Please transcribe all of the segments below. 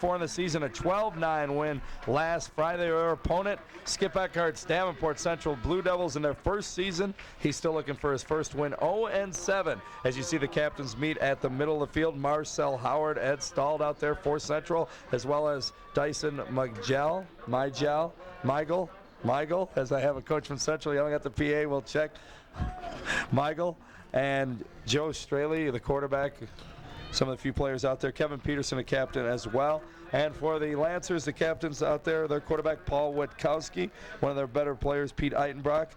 4 in the season, a 12-9 win last Friday. Their opponent, Skip Eckhart's Davenport Central Blue Devils in their first season. He's still looking for his first win, 0-7. As you see the captains meet at the middle of the field, Marcel Howard, Ed Stalled out there for Central, as well as Dyson Migel, as I have a coach from Central yelling at the PA, we'll check. Michael and Joe Straley, the quarterback. Some of the few players out there. Kevin Peterson, a captain as well. And for the Lancers, the captains out there, their quarterback, Paul Witkowski. One of their better players, Pete Eitenbrock.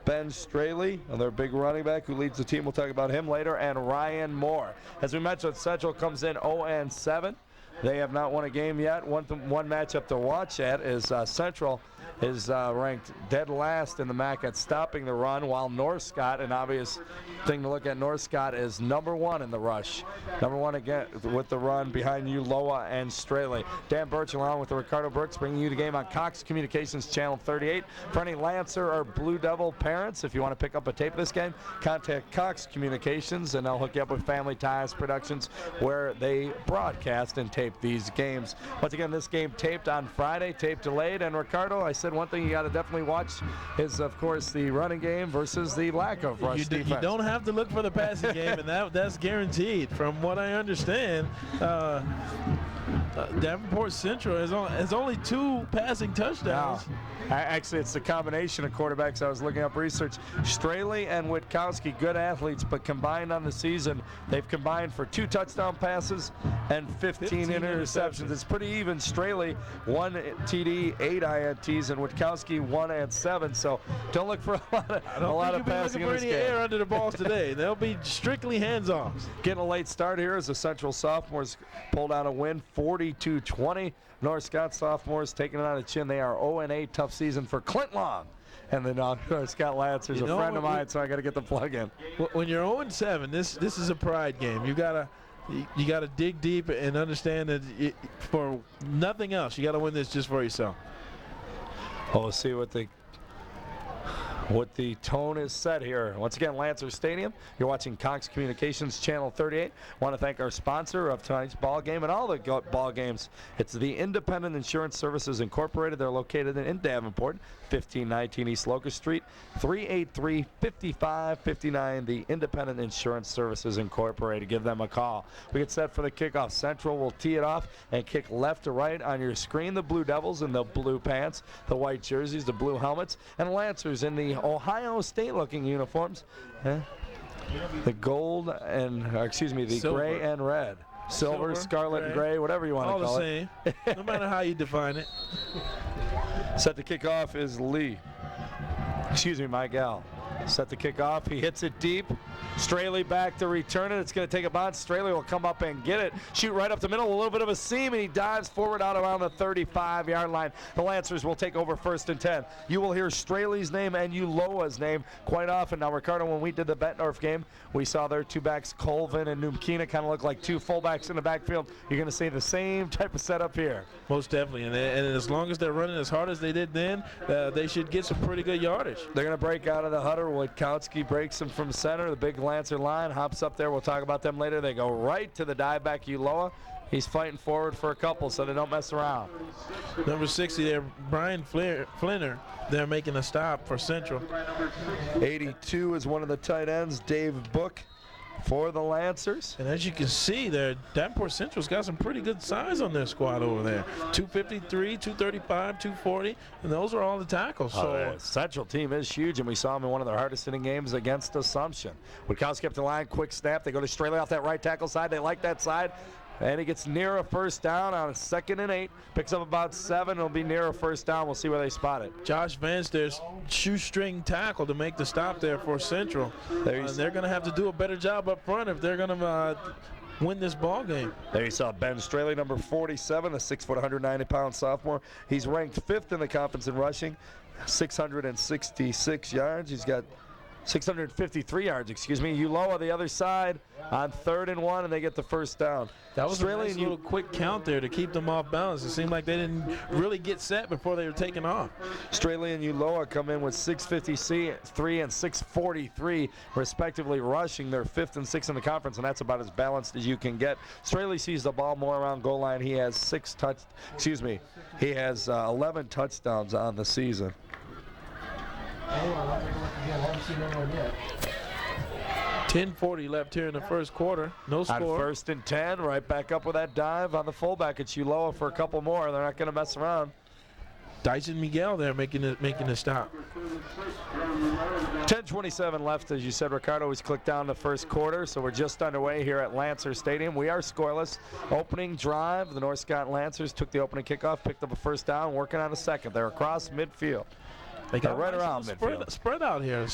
Ben Straley, their big running back who leads the team. We'll talk about him later. And Ryan Moore. As we mentioned, Central comes in 0-7. They have not won a game yet. One matchup to watch at is Central is ranked dead last in the MAC at stopping the run, while North Scott, an obvious thing to look at, North Scott is number 1 in the rush. Number 1 again with the run behind Uloa and Straley. Dan Birch along with the Ricardo Brooks bringing you the game on Cox Communications Channel 38. For any Lancer or Blue Devil parents, if you want to pick up a tape of this game, contact Cox Communications and they'll hook you up with Family Ties Productions where they broadcast and tape these games. Once again, this game taped on Friday, tape delayed, and Ricardo, I said one thing you got to definitely watch is, of course, the running game versus the lack of rush defense. You don't have to look for the passing game, and that's guaranteed. From what I understand, Davenport Central has only 2 passing touchdowns. No. Actually, it's the combination of quarterbacks. I was looking up research. Straley and Witkowski, good athletes, but combined on the season, they've combined for 2 touchdown passes and 15 interceptions. It's pretty even. Straley, 1 TD, 8 INTs, and Witkowski, 1 and 7. So don't look for a lot of passing in this game. Looking for any air under the balls today. They'll be strictly hands-off. Getting a late start here as the Central sophomores pulled out a win, 42-20. North Scott sophomores taking it on the chin. They are 0-8. Tough season for Clint Long. And then North Scott Lancers, a friend of mine, so I got to get the plug in. When you're 0-7, this is a pride game. You gotta dig deep and understand that for nothing else, you got to win this just for yourself. Oh, we'll see what the tone is set here. Once again, Lancer Stadium. You're watching Cox Communications Channel 38. Want to thank our sponsor of tonight's ball game and all the ball games. It's the Independent Insurance Services Incorporated. They're located in Davenport, 1519 East Locust Street, 383-5559. The Independent Insurance Services Incorporated. Give them a call. We get set for the kickoff. Central will tee it off and kick left to right on your screen. The Blue Devils in the blue pants, the white jerseys, the blue helmets, and Lancers in the Ohio State-looking uniforms. The gold and, the Silver. Gray and red. Silver, scarlet, and gray, whatever you want to call it. All the same, no matter how you define it. Set to kick off is Miguel. Set to kick off. He hits it deep. Straley back to return it. It's going to take a bounce. Straley will come up and get it. Shoot right up the middle. A little bit of a seam, and he dives forward out around the 35-yard line. The Lancers will take over 1st and 10. You will hear Straley's name and Uloa's name quite often. Now, Ricardo, when we did the Bettendorf game, we saw their 2 backs, Colvin and Numkina, kind of look like 2 fullbacks in the backfield. You're going to see the same type of setup here. Most definitely. And as long as they're running as hard as they did then, they should get some pretty good yardage. They're going to break out of the huddle. Witkowski breaks him from center. The big Lancer line hops up there. We'll talk about them later. They go right to the dive back, Uloa. He's fighting forward for a couple, so they don't mess around. Number 60 there, Brian Flinner. They're making a stop for Central. 82 is one of the tight ends, Dave Book, for the Lancers. And as you can see there, Davenport Central's got some pretty good size on their squad over there. 253, 235, 240, and those are all the tackles. The Central team is huge, and we saw them in one of their hardest hitting games against Assumption. Witkowski up the line, quick snap. They go to Straley off that right tackle side. They like that side. And he gets near a 1st down on a 2nd and 8. Picks up about 7. It'll be near a 1st down. We'll see where they spot it. Josh Vance, there's shoestring tackle to make the stop there for Central. They're going to have to do a better job up front if they're going to win this ball game. There you saw Ben Straley, number 47, a 6', 190-pound sophomore. He's ranked 5th in the conference in rushing, 666 yards. He's got 653 yards, excuse me. Uloa the other side on 3rd and 1, and they get the first down. That was a nice little quick count there to keep them off balance. It seemed like they didn't really get set before they were taking off. Straley and Uloa come in with 653 and 643, respectively, rushing their 5th and 6th in the conference, and that's about as balanced as you can get. Straley sees the ball more around goal line. He has 11 touchdowns on the season. 10:40 left here in the first quarter. No score. On 1st and 10, right back up with that dive on the fullback. It's Uloa for a couple more. They're not going to mess around. Dyson Miguel there making a stop. 10:27 left, as you said, Ricardo. He's clicked down the first quarter, so we're just underway here at Lancer Stadium. We are scoreless. Opening drive, the North Scott Lancers took the opening kickoff, picked up a first down, working on a second. They're across midfield. They got right around midfield. Spread out here.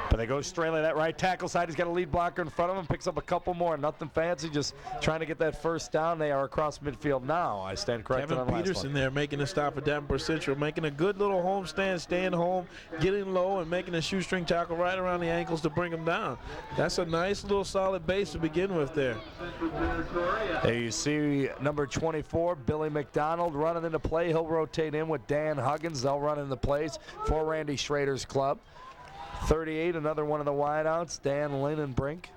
But they go Straley, that right tackle side. He's got a lead blocker in front of him, picks up a couple more. Nothing fancy, just trying to get that first down. They are across midfield now. I stand corrected on the last one. Kevin Peterson there making a stop at Davenport Central, making a good little home stand, staying home, getting low, and making a shoestring tackle right around the ankles to bring him down. That's a nice little solid base to begin with there. There you see number 24, Billy McDonald, running into play. He'll rotate in with Dan Huggins. They'll run into plays for Randy Schrader's club. 38, another one of the wideouts, Dan Lindenbrink.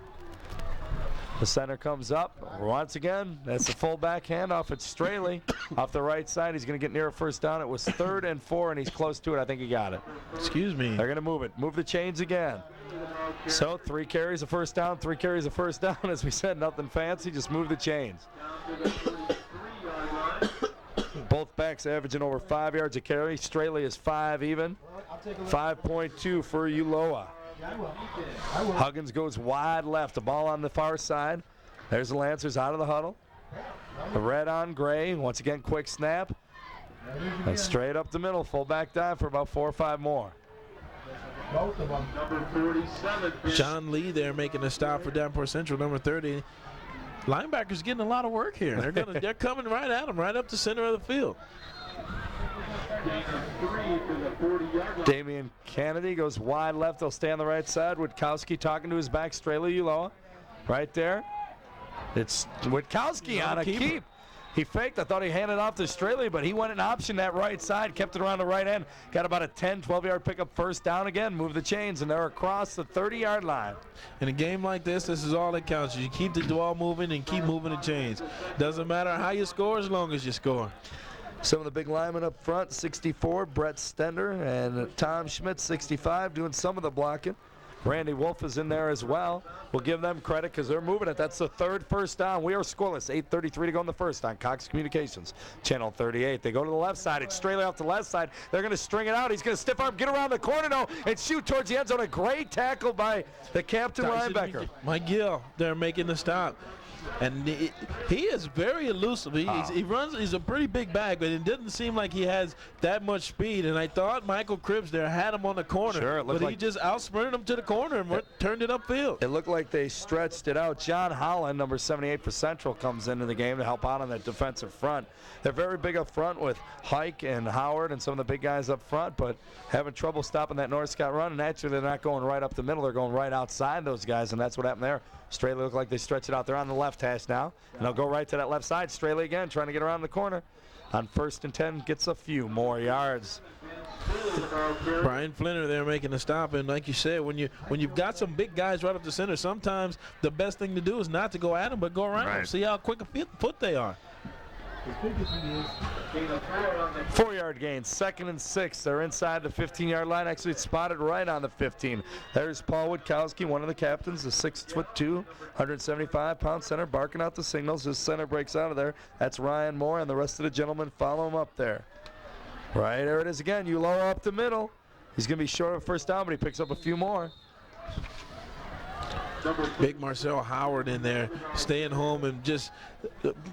The center comes up. Once again, that's the fullback handoff. It's Straley off the right side. He's going to get near a first down. It was 3rd and 4, and he's close to it. I think he got it. Excuse me. They're going to move it. Move the chains again. So 3 carries, a first down, 3 carries, a first down. As we said, nothing fancy. Just move the chains. Both backs averaging over 5 yards a carry. Straley is 5 even. 5.2 for Uloa. Huggins goes wide left. The ball on the far side. There's the Lancers out of the huddle. The red on gray. Once again, quick snap. And straight up the middle. Fullback dive for about 4 or 5 more. John Lee there making a stop for Davenport Central, number 30. Linebackers getting a lot of work here. They're coming right at him, right up the center of the field. Damian Kennedy goes wide left. They'll stay on the right side. Witkowski talking to his back. Straley Uloa right there. It's Witkowski on a keep. He faked. I thought he handed off to Straley, but he went and optioned that right side, kept it around the right end. Got about a 10, 12-yard pickup, first down again. Move the chains, and they're across the 30-yard line. In a game like this is all that counts. You keep the ball moving and keep moving the chains. Doesn't matter how you score as long as you score. Some of the big linemen up front, 64, Brett Stender, and Tom Schmidt, 65, doing some of the blocking. Randy Wolf is in there as well. We'll give them credit because they're moving it. That's the 3rd first down. We are scoreless. 8:33 to go in the first on Cox Communications, Channel 38. They go to the left side. It's Straley off the left side. They're going to string it out. He's going to stiff arm, get around the corner now, and shoot towards the end zone. A great tackle by the captain linebacker. Mike Gill, they're making the stop. And he is very elusive. He runs. He's a pretty big bag, but it didn't seem like he has that much speed. And I thought Michael Cribbs there had him on the corner, sure, but he just out-sprinted him to the corner and turned it upfield. It looked like they stretched it out. John Holland, number 78 for Central, comes into the game to help out on that defensive front. They're very big up front with Hike and Howard and some of the big guys up front, but having trouble stopping that North Scott run. And actually, they're not going right up the middle. They're going right outside those guys, and that's what happened there. Straley look like they stretch it out. They're on the left hash now, and they'll go right to that left side. Straley again trying to get around the corner. On 1st and 10, gets a few more yards. Brian Flinner there making a stop, and like you said, when you've got some big guys right up the center, sometimes the best thing to do is not to go at them, but go around them. See how quick a foot they are. 4-yard gain, 2nd and 6. They're inside the 15-yard line. Actually, it's spotted right on the 15. There's Paul Witkowski, one of the captains, the 6'2", 175-pound center, barking out the signals. His center breaks out of there. That's Ryan Moore, and the rest of the gentlemen follow him up there. Right, there it is again. Uloa up the middle. He's going to be short of first down, but he picks up a few more. Big Marcel Howard in there, staying home and just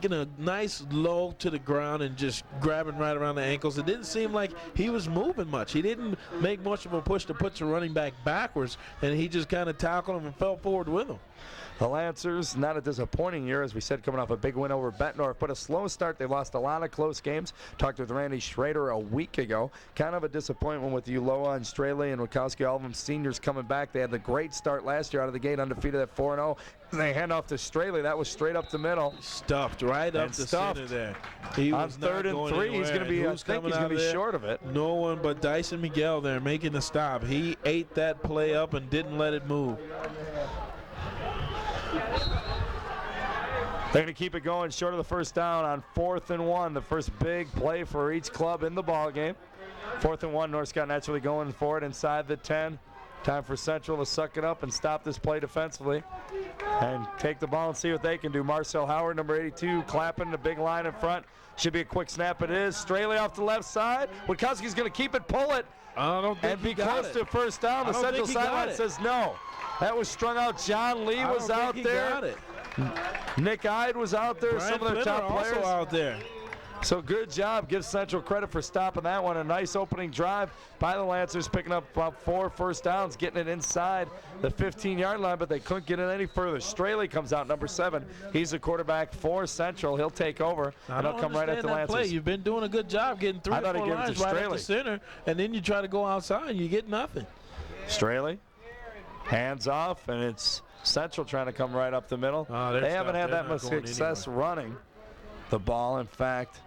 getting a nice low to the ground and just grabbing right around the ankles. It didn't seem like he was moving much. He didn't make much of a push to put the running back backwards, and he just kind of tackled him and fell forward with him. The Lancers, not a disappointing year, as we said, coming off a big win over Bettendorf, but a slow start. They lost a lot of close games. Talked with Randy Schrader a week ago. Kind of a disappointment with Uloa and Straley and Wachowski, all of them seniors coming back. They had the great start last year out of the gate, undefeated at 4-0. They hand off to Straley. That was straight up the middle. Stuffed right up the center there. He on was 3rd and 3, he's going to be, I think he's going to be short of it. No one but Dyson Miguel there making the stop. He ate that play up and didn't let it move. They're going to keep it going short of the first down on 4th and 1, the first big play for each club in the ball game. 4th and 1, North Scott naturally going for it inside the 10. Time for Central to suck it up and stop this play defensively and take the ball and see what they can do. Marcel Howard, number 82, clapping the big line in front. Should be a quick snap. It is. Straley off the left side. Witkowski's going to keep it, pull it, and be close to first down. The Central sideline says no. That was strung out. John Lee was out there. Nick Ide was out there. Brian some of their top players also out there. So good job. Give Central credit for stopping that one. A nice opening drive by the Lancers, picking up about 4 first downs, getting it inside the 15-yard line, but they couldn't get it any further. Straley comes out, number 7. He's the quarterback for Central. He'll take over, and he'll come right at the Lancers. Play. You've been doing a good job getting 3 or 4 lines right at the center, and then you try to go outside and you get nothing. Straley, hands off, and it's Central trying to come right up the middle. They haven't had that much success running the ball. In fact,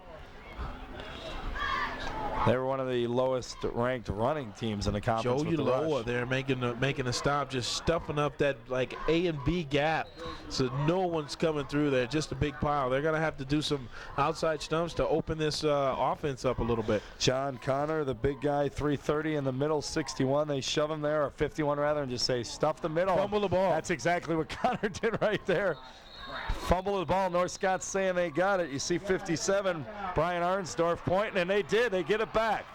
they were one of the lowest ranked running teams in the conference. Joe Uloa there making a stop, just stuffing up that like A and B gap so no one's coming through there. Just a big pile. They're going to have to do some outside stumps to open this offense up a little bit. John Connor, the big guy, 330 in the middle, 61. They shove him there, or 51 rather, and just say, stuff the middle. Fumble the ball. That's exactly what Connor did right there. Fumble the ball. North Scott's saying they got it. You see 57, Brian Arnsdorf pointing, and they did. They get it back.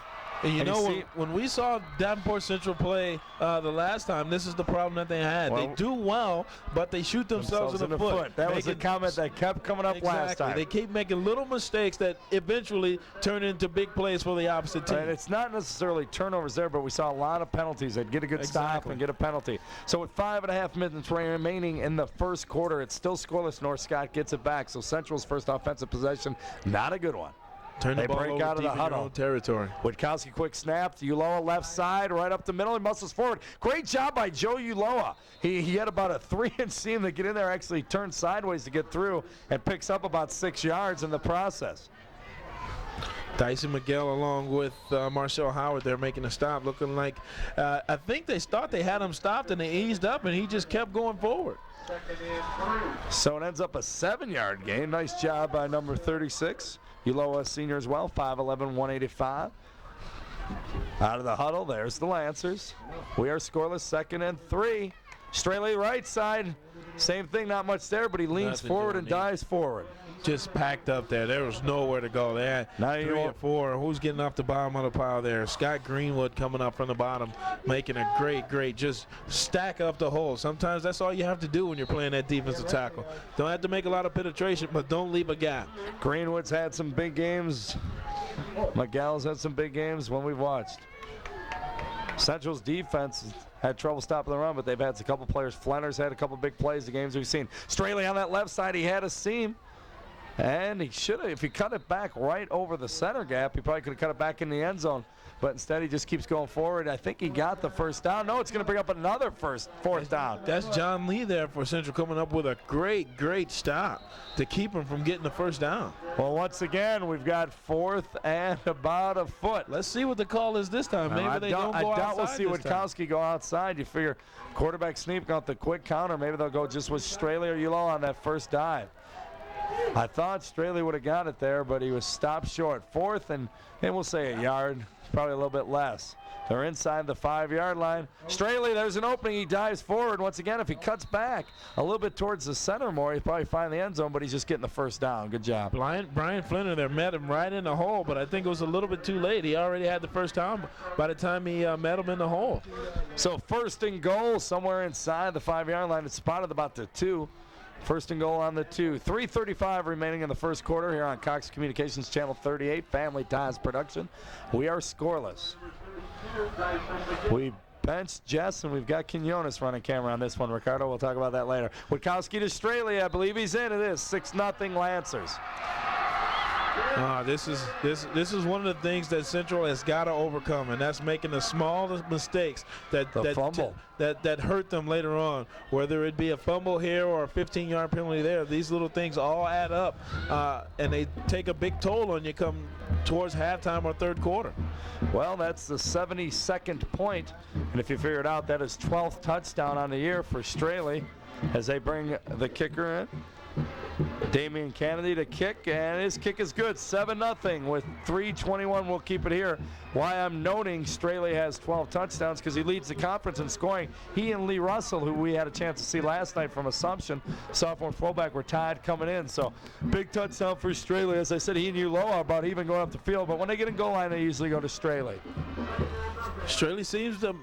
And you know, when we saw Davenport Central play the last time, this is the problem that they had. They do well, but they shoot themselves in the foot. That was a comment that kept coming up last time. They keep making little mistakes that eventually turn into big plays for the opposite team. And it's not necessarily turnovers there, but we saw a lot of penalties. They'd get a good stop and get a penalty. So with 5.5 minutes remaining in the first quarter, it's still scoreless. North Scott gets it back. So Central's first offensive possession, not a good one. Turn the ball break over out of the deep in your huddle. own territory. Witkowski quick snap. Uloa left side, right up the middle. He muscles forward. Great job by Joe Uloa. He had about a 3-inch seam to get in there, actually turned sideways to get through, and picks up about 6 yards in the process. Dyson Miguel along with Marcel Howard there making a stop, looking like I think they thought they had him stopped and they eased up and he just kept going forward. So it ends up a 7-yard gain. Nice job by number 36. Uloa senior as well, 5'11", 185. Out of the huddle, there's the Lancers. We are scoreless, 2nd and 3. Straley right side, same thing, not much there, but he leans forward and dives forward. Just packed up there. There was nowhere to go. They had 3 or 4. Who's getting off the bottom of the pile there? Scott Greenwood coming up from the bottom, making a great, just stack up the hole. Sometimes that's all you have to do when you're playing that defensive tackle. Don't have to make a lot of penetration, but don't leave a gap. Greenwood's had some big games. Miguel's had some big games when we've watched. Central's defense had trouble stopping the run, but they've had a couple players. Flenner's had a couple big plays the games we've seen. Straley on that left side, he had a seam. And he should have, if he cut it back right over the center gap, he probably could have cut it back in the end zone. But instead, he just keeps going forward. I think he got the first down. No, it's going to bring up another fourth down. That's John Lee there for Central coming up with a great stop to keep him from getting the first down. Well, once again, we've got 4th and about a foot. Let's see what the call is this time. Maybe they don't go outside. I doubt we'll see Witkowski go outside. You figure quarterback sneak got the quick counter. Maybe they'll go just with Straley or Uloa on that first dive. I thought Straley would have got it there, but he was stopped short. 4th and we'll say a yard, probably a little bit less. They're inside the 5-yard line. Straley, there's an opening. He dives forward. Once again, if he cuts back a little bit towards the center more, he'll probably find the end zone, but he's just getting the first down. Good job. Brian Flinner there met him right in the hole, but I think it was a little bit too late. He already had the first down by the time he met him in the hole. So 1st and goal somewhere inside the 5-yard line. It's spotted about the 2. 1st and goal on the 2. 3:35 remaining in the first quarter here on Cox Communications Channel 38, Family Ties Production. We are scoreless. We benched Jess, and we've got Quinones running camera on this one. Ricardo, we'll talk about that later. Witkowski to Straley, I believe he's in. It is 6-0 Lancers. This is one of the things that Central has got to overcome, and that's making the smallest mistakes that hurt them later on. Whether it be a fumble here or a 15-yard penalty there, these little things all add up, and they take a big toll on you come towards halftime or third quarter. Well, that's the 72nd point, and if you figure it out, that is 12th touchdown on the year for Straley as they bring the kicker in. Damian Kennedy to kick, and his kick is good. 7-0 with 3:21. We'll keep it here. Why I'm noting Straley has 12 touchdowns because he leads the conference in scoring. He and Lee Russell, who we had a chance to see last night from Assumption, sophomore fullback, were tied coming in. So big touchdown for Straley. As I said, he and Uloa about even going up the field, but when they get in goal line, they usually go to Straley. Straley seems to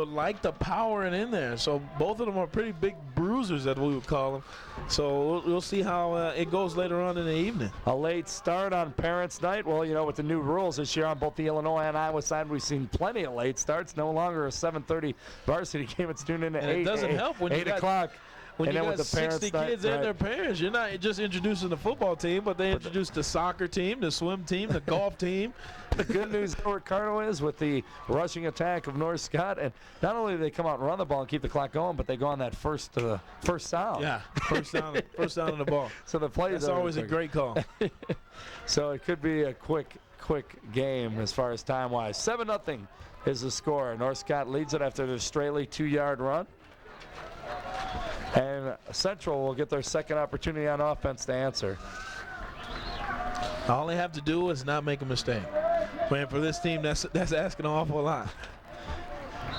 like the power in there. So both of them are pretty big bruisers, that we would call them. So we'll see how it goes later on in the evening. A late start on Parents' Night. Well, you know, with the new rules this year on both the Illinois and Iowa side, we've seen plenty of late starts. No longer a 7:30 varsity game. It's tuned in at 8 it doesn't help when 8 o'clock. When and you then got with the 60 kids and their parents, you're not just introducing the football team, but they introduce the soccer team, the swim team, the golf team. The good news, Ricardo, is with the rushing attack of North Scott, and not only do they come out and run the ball and keep the clock going, but they go on that first sound. Yeah, first down on the ball. So the play is always a great call. So it could be a quick game as far as time-wise. 7-0 is the score. North Scott leads it after the Straley 2-yard run. And Central will get their second opportunity on offense to answer. All they have to do is not make a mistake. Man, for this team, that's asking an awful lot.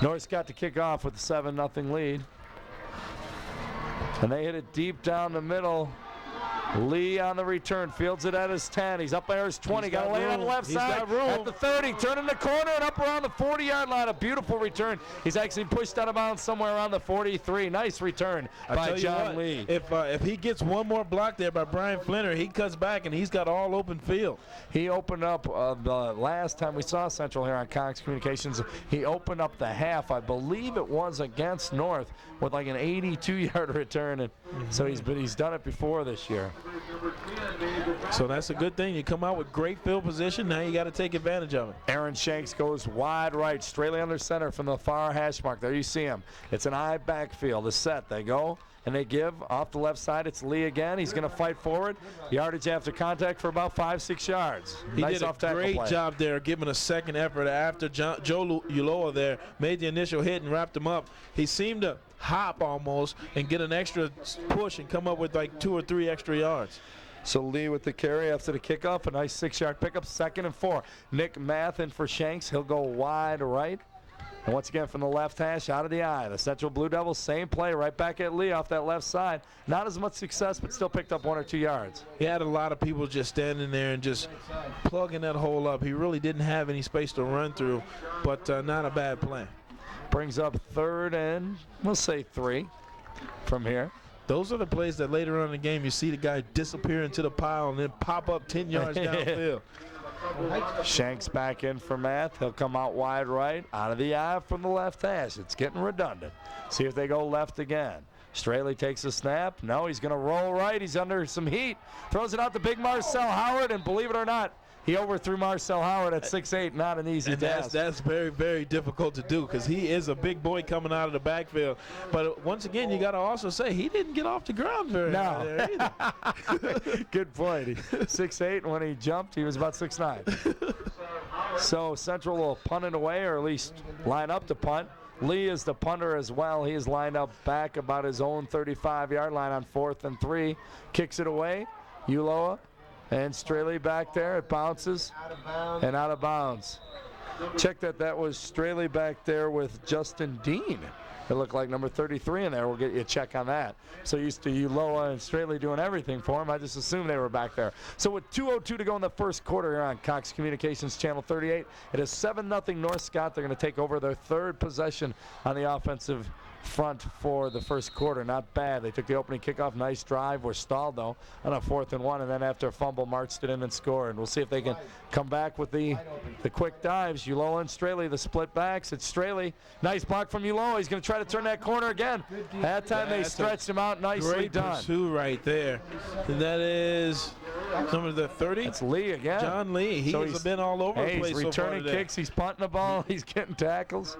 North Scott to kick off with a 7-0 lead. And they hit it deep down the middle. Lee on the return, fields it at his 10. He's up there his 20. Got to lay it on the left side at the 30. Turning the corner and up around the 40-yard line. A beautiful return. He's actually pushed out of bounds somewhere around the 43. Nice return by John Lee. If he gets one more block there by Brian Flinner, he cuts back and he's got all open field. He opened up the last time we saw Central here on Cox Communications. He opened up the half. I believe it was against North with like an 82-yard return. And so he's done it before this year. So that's a good thing. You come out with great field position. Now you got to take advantage of it. Aaron Shanks goes wide right, Straley under center from the far hash mark. There you see him. It's an eye backfield. The set. They go and they give off the left side. It's Lee again. He's going to fight forward. Yardage after contact for about 5-6 yards. He nice did a great job there, giving a second effort after Joe Uloa there made the initial hit and wrapped him up. He seemed to hop almost and get an extra push and come up with like 2 or 3 extra yards. So Lee with the carry after the kickoff, a nice 6-yard pickup, 2nd and 4. Nick Math in for Shanks. He'll go wide right. And once again from the left hash, out of the eye. The Central Blue Devils, same play, right back at Lee off that left side. Not as much success, but still picked up 1 or 2 yards. He had a lot of people just standing there and just plugging that hole up. He really didn't have any space to run through, but not a bad play. Brings up 3rd and, we'll say 3 from here. Those are the plays that later on in the game you see the guy disappear into the pile and then pop up 10 yards downfield. Shanks back in for Math. He'll come out wide right, out of the eye from the left hash. It's getting redundant. See if they go left again. Straley takes a snap. No, he's going to roll right. He's under some heat. Throws it out to big Marcel Howard, and believe it or not, he overthrew Marcel Howard at 6'8", not an easy task. That's very, very difficult to do because he is a big boy coming out of the backfield. But once again, you got to also say he didn't get off the ground very high there either. Good point. 6'8", and when he jumped, he was about 6'9". So Central will punt it away, or at least line up to punt. Lee is the punter as well. He is lined up back about his own 35-yard line on 4th and 3. Kicks it away. Uloa and Straley back there. It bounces and out of bounds. Check that was Straley back there with Justin Dean. It looked like number 33 in there. We'll get you a check on that. So used to Uloa and Straley doing everything for him. I just assumed they were back there. So with 2:02 to go in the first quarter here on Cox Communications Channel 38, it is 7-0 North Scott. They're going to take over their third possession on the offensive front for the first quarter. Not bad. They took the opening kickoff. Nice drive. We're stalled, though, on a 4th and 1, and then after a fumble, marched it in and scored. We'll see if they can come back with the quick dives. Uloa and Straley, the split backs. It's Straley. Nice block from Uloa. He's going to try to turn that corner again. That time they stretched him out. Nicely great done. Pursuit right there. And that is number 30. That's Lee again. John Lee. He's been all over the place. He's returning kicks. He's punting the ball. He's getting tackles.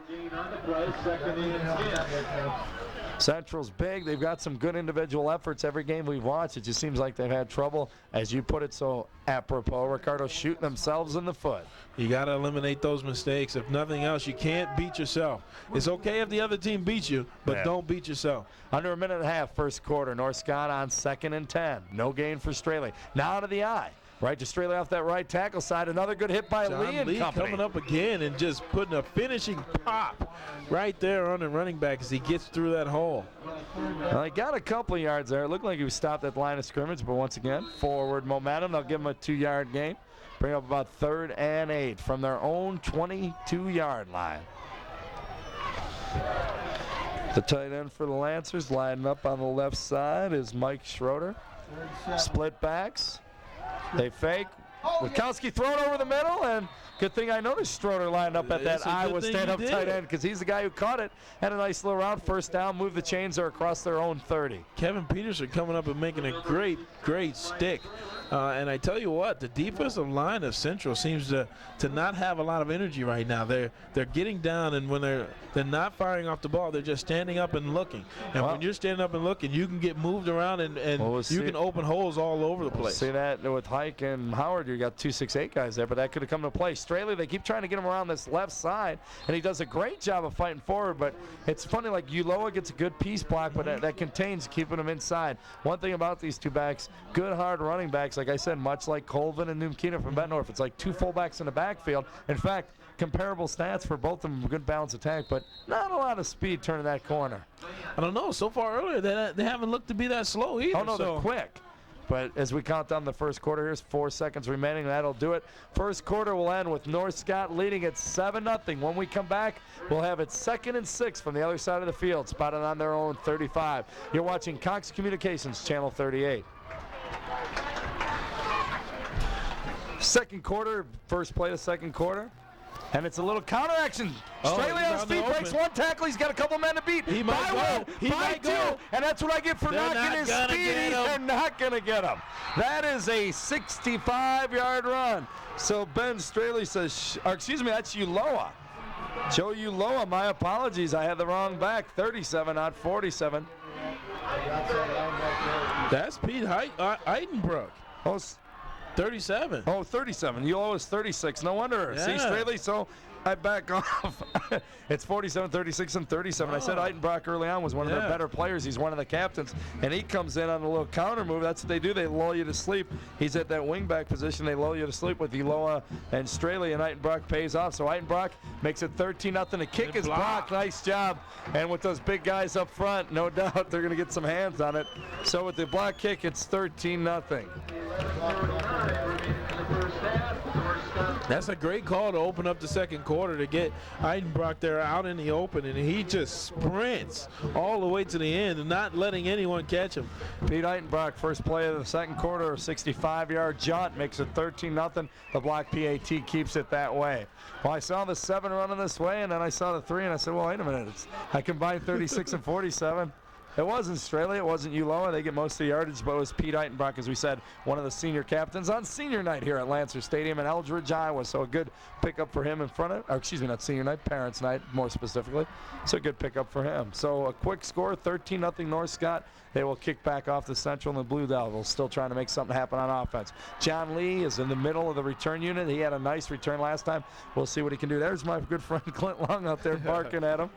Central's big. They've got some good individual efforts every game we've watched. It just seems like they've had trouble, as you put it so apropos, Ricardo, shooting themselves in the foot. You got to eliminate those mistakes. If nothing else, you can't beat yourself. It's okay if the other team beats you, but don't beat yourself. Under a minute and a half, first quarter. North Scott on 2nd and 10. No gain for Straley. Now to the eye. Right to Straley off that right tackle side. Another good hit by Lee and company. Coming up again and just putting a finishing pop right there on the running back as he gets through that hole. Well, he got a couple of yards there. It looked like he was stopped at the line of scrimmage, but once again, forward momentum. They'll give him a 2-yard gain. Bring up about 3rd and 8 from their own 22-yard line. The tight end for the Lancers lining up on the left side is Mike Schroeder. Split backs. They fake. Witkowski throw it over the middle, and good thing I noticed Schroeder lined up at that Iowa stand-up tight end, because he's the guy who caught it. Had a nice little route, first down, moved the chains there across their own 30. Kevin Peterson coming up and making a great stick. And I tell you what, the defensive line of Central seems to not have a lot of energy right now. They're getting down, and when they're not firing off the ball, they're just standing up and looking. And when you're standing up and looking, you can get moved around, and you can open holes all over the place. See that with Hike and Howard, you got 2 6'8" guys there, but that could have come to play. Straley, they keep trying to get him around this left side, and he does a great job of fighting forward, but it's funny, like Uloa gets a good piece block, but that contains keeping him inside. One thing about these two backs, good hard running backs, like I said, much like Colvin and Numkina from Bettendorf. It's like 2 fullbacks in the backfield. In fact, comparable stats for both of them, good balanced attack, but not a lot of speed turning that corner. I don't know. So far earlier, they haven't looked to be that slow either. Oh, no, they're quick. But as we count down the first quarter, here's 4 seconds remaining. That'll do it. First quarter will end with North Scott leading at 7-0. When we come back, we'll have it 2nd and 6 from the other side of the field, spotted on their own 35. You're watching Cox Communications, Channel 38. Second quarter, first play of second quarter. And it's a little counter action. Straley on his feet, breaks one tackle. He's got a couple men to beat. He might go. He might go. And that's what I get for knocking his speed. They're not going to get him. That is a 65-yard run. So Ben Straley says, or excuse me, that's Uloa. Joe Uloa, my apologies. I had the wrong back. 37, not 47. That's Pete Eitenbrook. Oh, 37. Oh, 37. Uloa is 36. No wonder. Yeah. See, Straley, so I back off. It's 47, 36, and 37. I said Eitenbrock early on was one of their better players. He's one of the captains, and he comes in on a little counter move. That's what they do. They lull you to sleep. He's at that wingback position. They lull you to sleep with Uloa and Straley, and Eitenbrock pays off. So Eitenbrock makes it 13-0. The kick is blocked. Nice job. And with those big guys up front, no doubt they're going to get some hands on it. So with the block kick, it's 13-0. That's a great call to open up the second quarter to get Eitenbrock there out in the open, and he just sprints all the way to the end and not letting anyone catch him. Pete Eitenbrock, first play of the second quarter, a 65-yard jaunt, makes it 13-0. The block PAT keeps it that way. Well, I saw the 7 running this way, and then I saw the 3, and I said, well, wait a minute. I combined 36 and 47. It wasn't Straley, it wasn't Uloa. They get most of the yardage, but it was Pete Eitenbrock, as we said, one of the senior captains on senior night here at Lancer Stadium in Eldridge, Iowa. So a good pickup for him in front of, or excuse me, not senior night, parents' night, more specifically. So a good pickup for him. So a quick score, 13-0 North Scott. They will kick back off the Central, and the Blue Devils still trying to make something happen on offense. John Lee is in the middle of the return unit. He had a nice return last time. We'll see what he can do. There's my good friend Clint Long out there barking at him.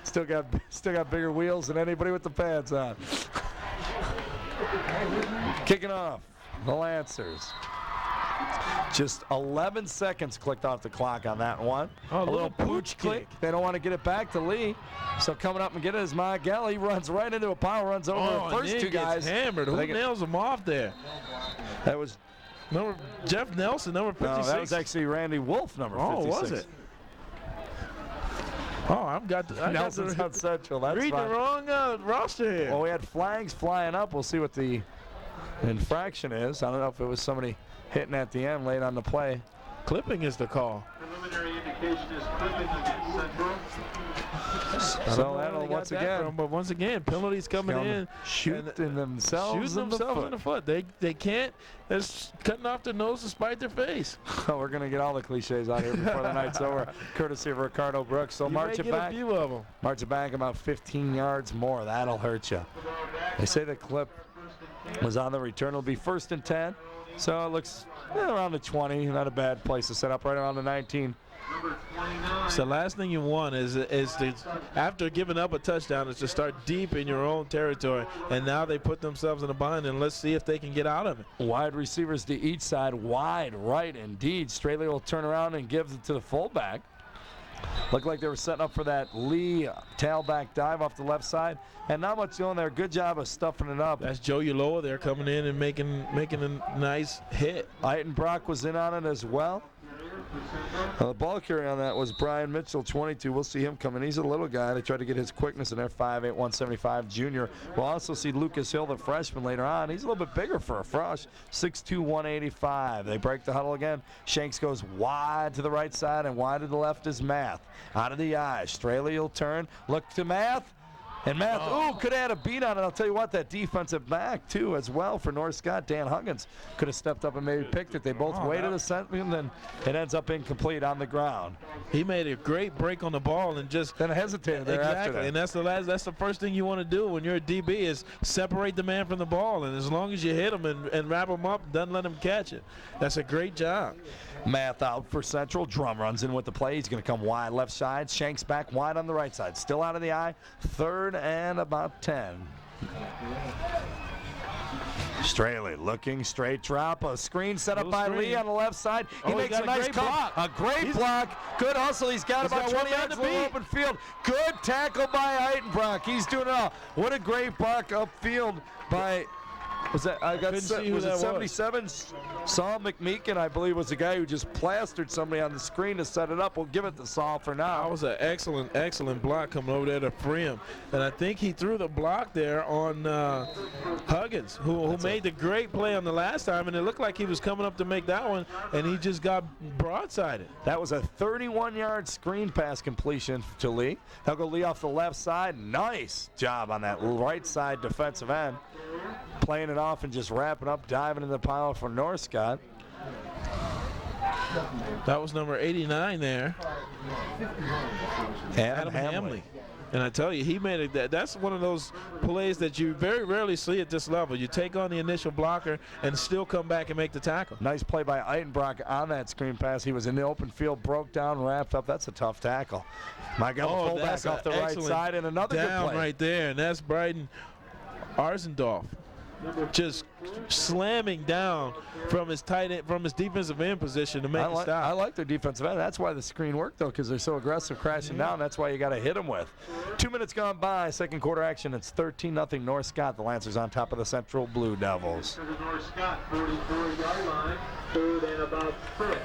still got bigger wheels than anybody with the pads on. Kicking off, the Lancers. Just 11 seconds clicked off the clock on that one. Oh, a little pooch click. They don't want to get it back to Lee. So coming up and get it is Miguel. He runs right into a pile, runs over the first two guys. Hammered. Who nails him off there? That was Jeff Nelson, number 56. No, that was actually Randy Wolf, number 56. Oh, was it? Oh, I've got the Nelson's South Central. That's reading fine. the wrong roster here. Well, we had flags flying up. We'll see what the infraction is. I don't know if it was somebody hitting at the end late on the play. Clipping is the call. Preliminary indication is clipping against Central. So that'll once again. But once again, penalties coming in. Shooting themselves in the foot. They can't. They're cutting off their nose to spite their face. We're going to get all the cliches out here before the night's over, courtesy of Ricardo Brooks. So march it back. A few of them. March it back about 15 yards more. That'll hurt you. They say the clip was on the return. It'll be 1st and 10. So it looks around the 20. Not a bad place to set up, right around the 19. So the last thing you want is to, after giving up a touchdown, is to start deep in your own territory. And now they put themselves in a bind, and let's see if they can get out of it. Wide receivers to each side, wide right indeed. Straley will turn around and give it to the fullback. Looked like they were setting up for that Lee tailback dive off the left side. And not much going there. Good job of stuffing it up. That's Joe Uloa there coming in and making a nice hit. Eitenbrock was in on it as well. The ball carrier on that was Brian Mitchell, 22. We'll see him coming. He's a little guy. They tried to get his quickness in there, 5'8", 175 junior. We'll also see Lucas Hill, the freshman, later on. He's a little bit bigger for a frosh, 6'2", 185. They break the huddle again. Shanks goes wide to the right side, and wide to the left is Math. Out of the eye. Straley will turn. Look to Math. And Math, could have had a beat on it. I'll tell you what, that defensive back, too, as well for North Scott, Dan Huggins, could have stepped up and maybe picked it. They both waited a second, and then it ends up incomplete on the ground. He made a great break on the ball and just then hesitated there after that. And that's the first thing you want to do when you're a DB is separate the man from the ball. And as long as you hit him and wrap him up, don't let him catch it. That's a great job. Math out for Central. Drum runs in with the play. He's going to come wide left side. Shanks back wide on the right side. Still out of the eye. 3rd and about 10. Straley looking straight drop. A screen set up by Lee on the left side. He makes a nice block. A great block. Good hustle. He's got about 20 yards in the open field. Good tackle by Eitenbrock. He's doing it all. What a great block upfield by... Was it 77? Saul McMeekin, I believe, was the guy who just plastered somebody on the screen to set it up. We'll give it to Saul for now. That was an excellent block coming over there to free him. And I think he threw the block there on Huggins, who made the great play on the last time, and it looked like he was coming up to make that one, and he just got broadsided. That was a 31-yard screen pass completion to Lee. He'll go Lee off the left side. Nice job on that right side defensive end. Playing it off and just wrapping up, diving in the pile for North Scott. That was number 89 there. Adam Hamley. And I tell you, he made it. That's one of those plays that you very rarely see at this level. You take on the initial blocker and still come back and make the tackle. Nice play by Eitenbrock on that screen pass. He was in the open field, broke down, wrapped up. That's a tough tackle. Miguel fullback off the right side, and another good play. Right there, and that's Bryden Arzendorf. Just slamming down from his tight end, from his defensive end position to make a stop. I like their defensive end. That's why the screen worked, though, because they're so aggressive crashing down. That's why you got to hit them with. 2 minutes gone by, second quarter action. It's 13-0 North Scott. The Lancers on top of the Central Blue Devils. North Scott, 44-yard line, 3rd and about 6.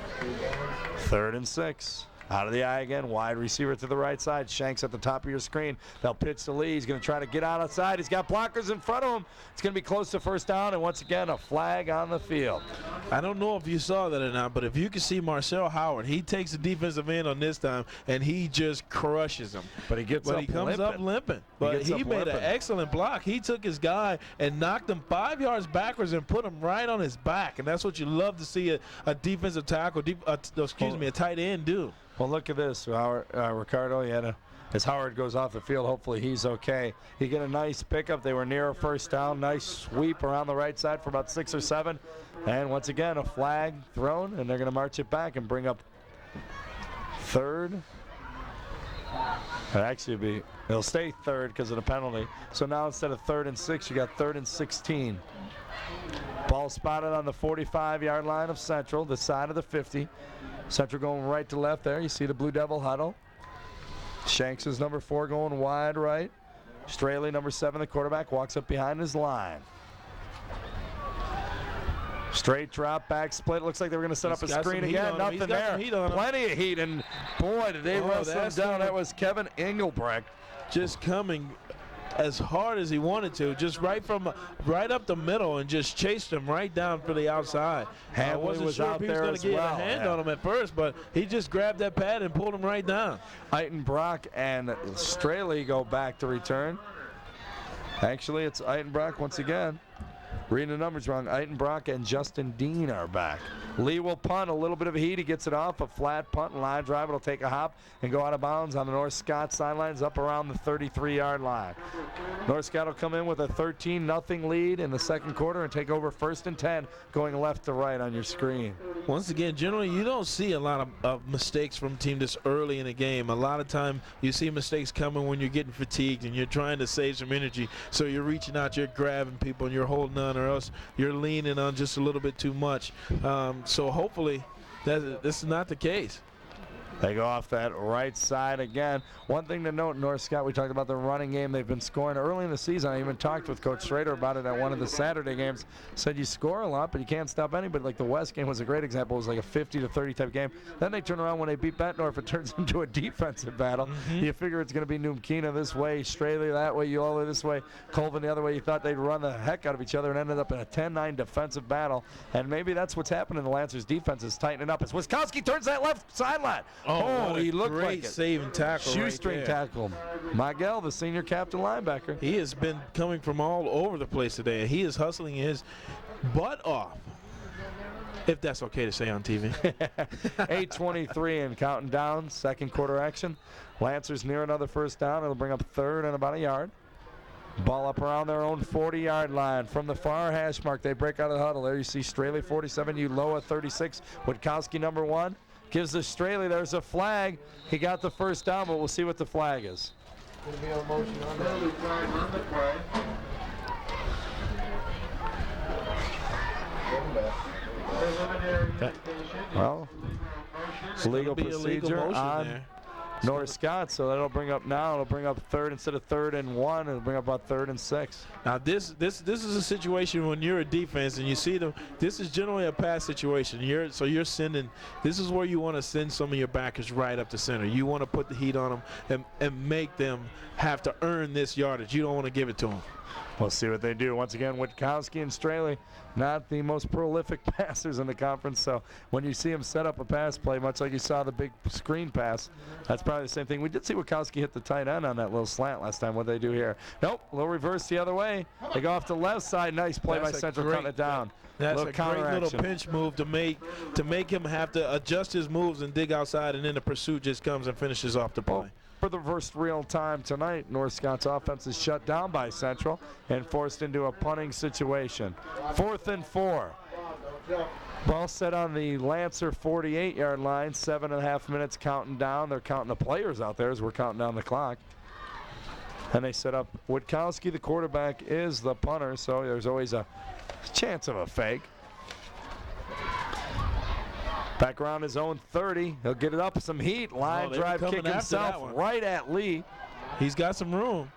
3rd and 6. Out of the eye again, wide receiver to the right side. Shanks at the top of your screen. They'll pitch to Lee. He's going to try to get out outside. He's got blockers in front of him. It's going to be close to first down, and once again, a flag on the field. I don't know if you saw that or not, but if you can see Marcel Howard, he takes the defensive end on this time, and he just crushes him. But he comes up limping. But he made an excellent block. He took his guy and knocked him 5 yards backwards and put him right on his back, and that's what you love to see a defensive tackle, a tight end do. Well, look at this, Ricardo. As Howard goes off the field, hopefully he's okay. He get a nice pickup. They were near a first down. Nice sweep around the right side for about 6 or 7. And once again, a flag thrown, and they're going to march it back and bring up 3rd It'll stay third because of the penalty. So now instead of 3rd and 6, you got 3rd and 16. Ball spotted on the 45-yard line of Central, the side of the 50. Central going right to left there. You see the Blue Devil huddle. Shanks is number 4 going wide right. Straley, number 7, the quarterback, walks up behind his line. Straight drop, back split. Looks like they were going to set up a screen again. Nothing there. Plenty of heat, and boy, did they wrestle him down. That was Kevin Engelbrecht. Just coming as hard as he wanted to, just right up the middle, and just chased him right down for the outside. I wasn't sure if he was going to get a hand on him at first, but he just grabbed that pad and pulled him right down. Eitenbrock and Straley go back to return. Actually, it's Eitenbrock once again. Reading the numbers wrong. Eitenbrock and Justin Dean are back. Lee will punt. A little bit of heat. He gets it off. A flat punt and line drive. It'll take a hop and go out of bounds on the North Scott sidelines up around the 33-yard line. North Scott will come in with a 13-0 lead in the second quarter and take over 1st and 10, going left to right on your screen. Once again, generally you don't see a lot of mistakes from a team this early in a game. A lot of time you see mistakes coming when you're getting fatigued and you're trying to save some energy. So you're reaching out, you're grabbing people, and you're holding on, or else you're leaning on just a little bit too much. So hopefully this is not the case. They go off that right side again. One thing to note, North Scott, we talked about the running game. They've been scoring early in the season. I even talked with Coach Schrader about it at one of the Saturday games. Said you score a lot, but you can't stop anybody. Like the West game was a great example. It was like a 50-30 type game. Then they turn around when they beat Bettendorf. It turns into a defensive battle. You figure it's going to be Numkina this way, Straley that way, Eola this way, Colvin the other way. You thought they'd run the heck out of each other and ended up in a 10-9 defensive battle. And maybe that's what's happening. The Lancers defense is tightening up as Wiskowski turns that left sideline. Oh, he looked great like it. Saving tackle. Shoestring right tackle. Miguel, the senior captain linebacker. He has been coming from all over the place today. He is hustling his butt off, if that's okay to say on TV. 8:23 and counting down. Second quarter action. Lancers near another first down. It'll bring up 3rd and about a yard. Ball up around their own 40-yard line. From the far hash mark, they break out of the huddle. There you see Straley 47, Uloa 36, Witkowski number 1. Gives the Straley, there's a flag. He got the first down, but we'll see what the flag is. Going to be a motion on the play. Well, legal procedure on North Scott, so that'll bring up now. It'll bring up 3rd instead of 3rd and 1. It'll bring up about 3rd and 6. Now this is a situation when you're a defense and you see them. This is generally a pass situation. You're sending. This is where you want to send some of your backers right up the center. You want to put the heat on them and make them have to earn this yardage. You don't want to give it to them. We'll see what they do. Once again, Witkowski and Straley, not the most prolific passers in the conference. So when you see them set up a pass play, much like you saw the big screen pass, that's probably the same thing. We did see Witkowski hit the tight end on that little slant last time. What they do here? Nope, a little reverse the other way. They go off the left side. Nice play by Central, cutting it down. That's a great little pinch move to make him have to adjust his moves and dig outside, and then the pursuit just comes and finishes off the play. For the first real time tonight, North Scott's offense is shut down by Central and forced into a punting situation. 4th and 4. Ball set on the Lancer 48-yard line. 7.5 minutes counting down. They're counting the players out there as we're counting down the clock. And they set up Witkowski, the quarterback, is the punter, so there's always a chance of a fake. Back around his own 30. He'll get it up with some heat. Line drive kick himself right at Lee. He's got some room.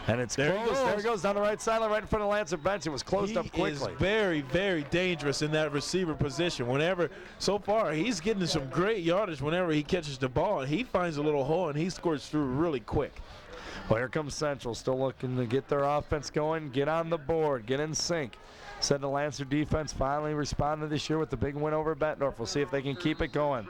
And it's closed. There he goes down the right sideline right in front of the Lancer bench. It was closed up quickly. He is very, very dangerous in that receiver position. So far, he's getting some great yardage whenever he catches the ball. And he finds a little hole, and he scores through really quick. Well, here comes Central, still looking to get their offense going, get on the board, get in sync. Said the Lancer defense finally responded this year with the big win over Bettendorf. We'll see if they can keep it going.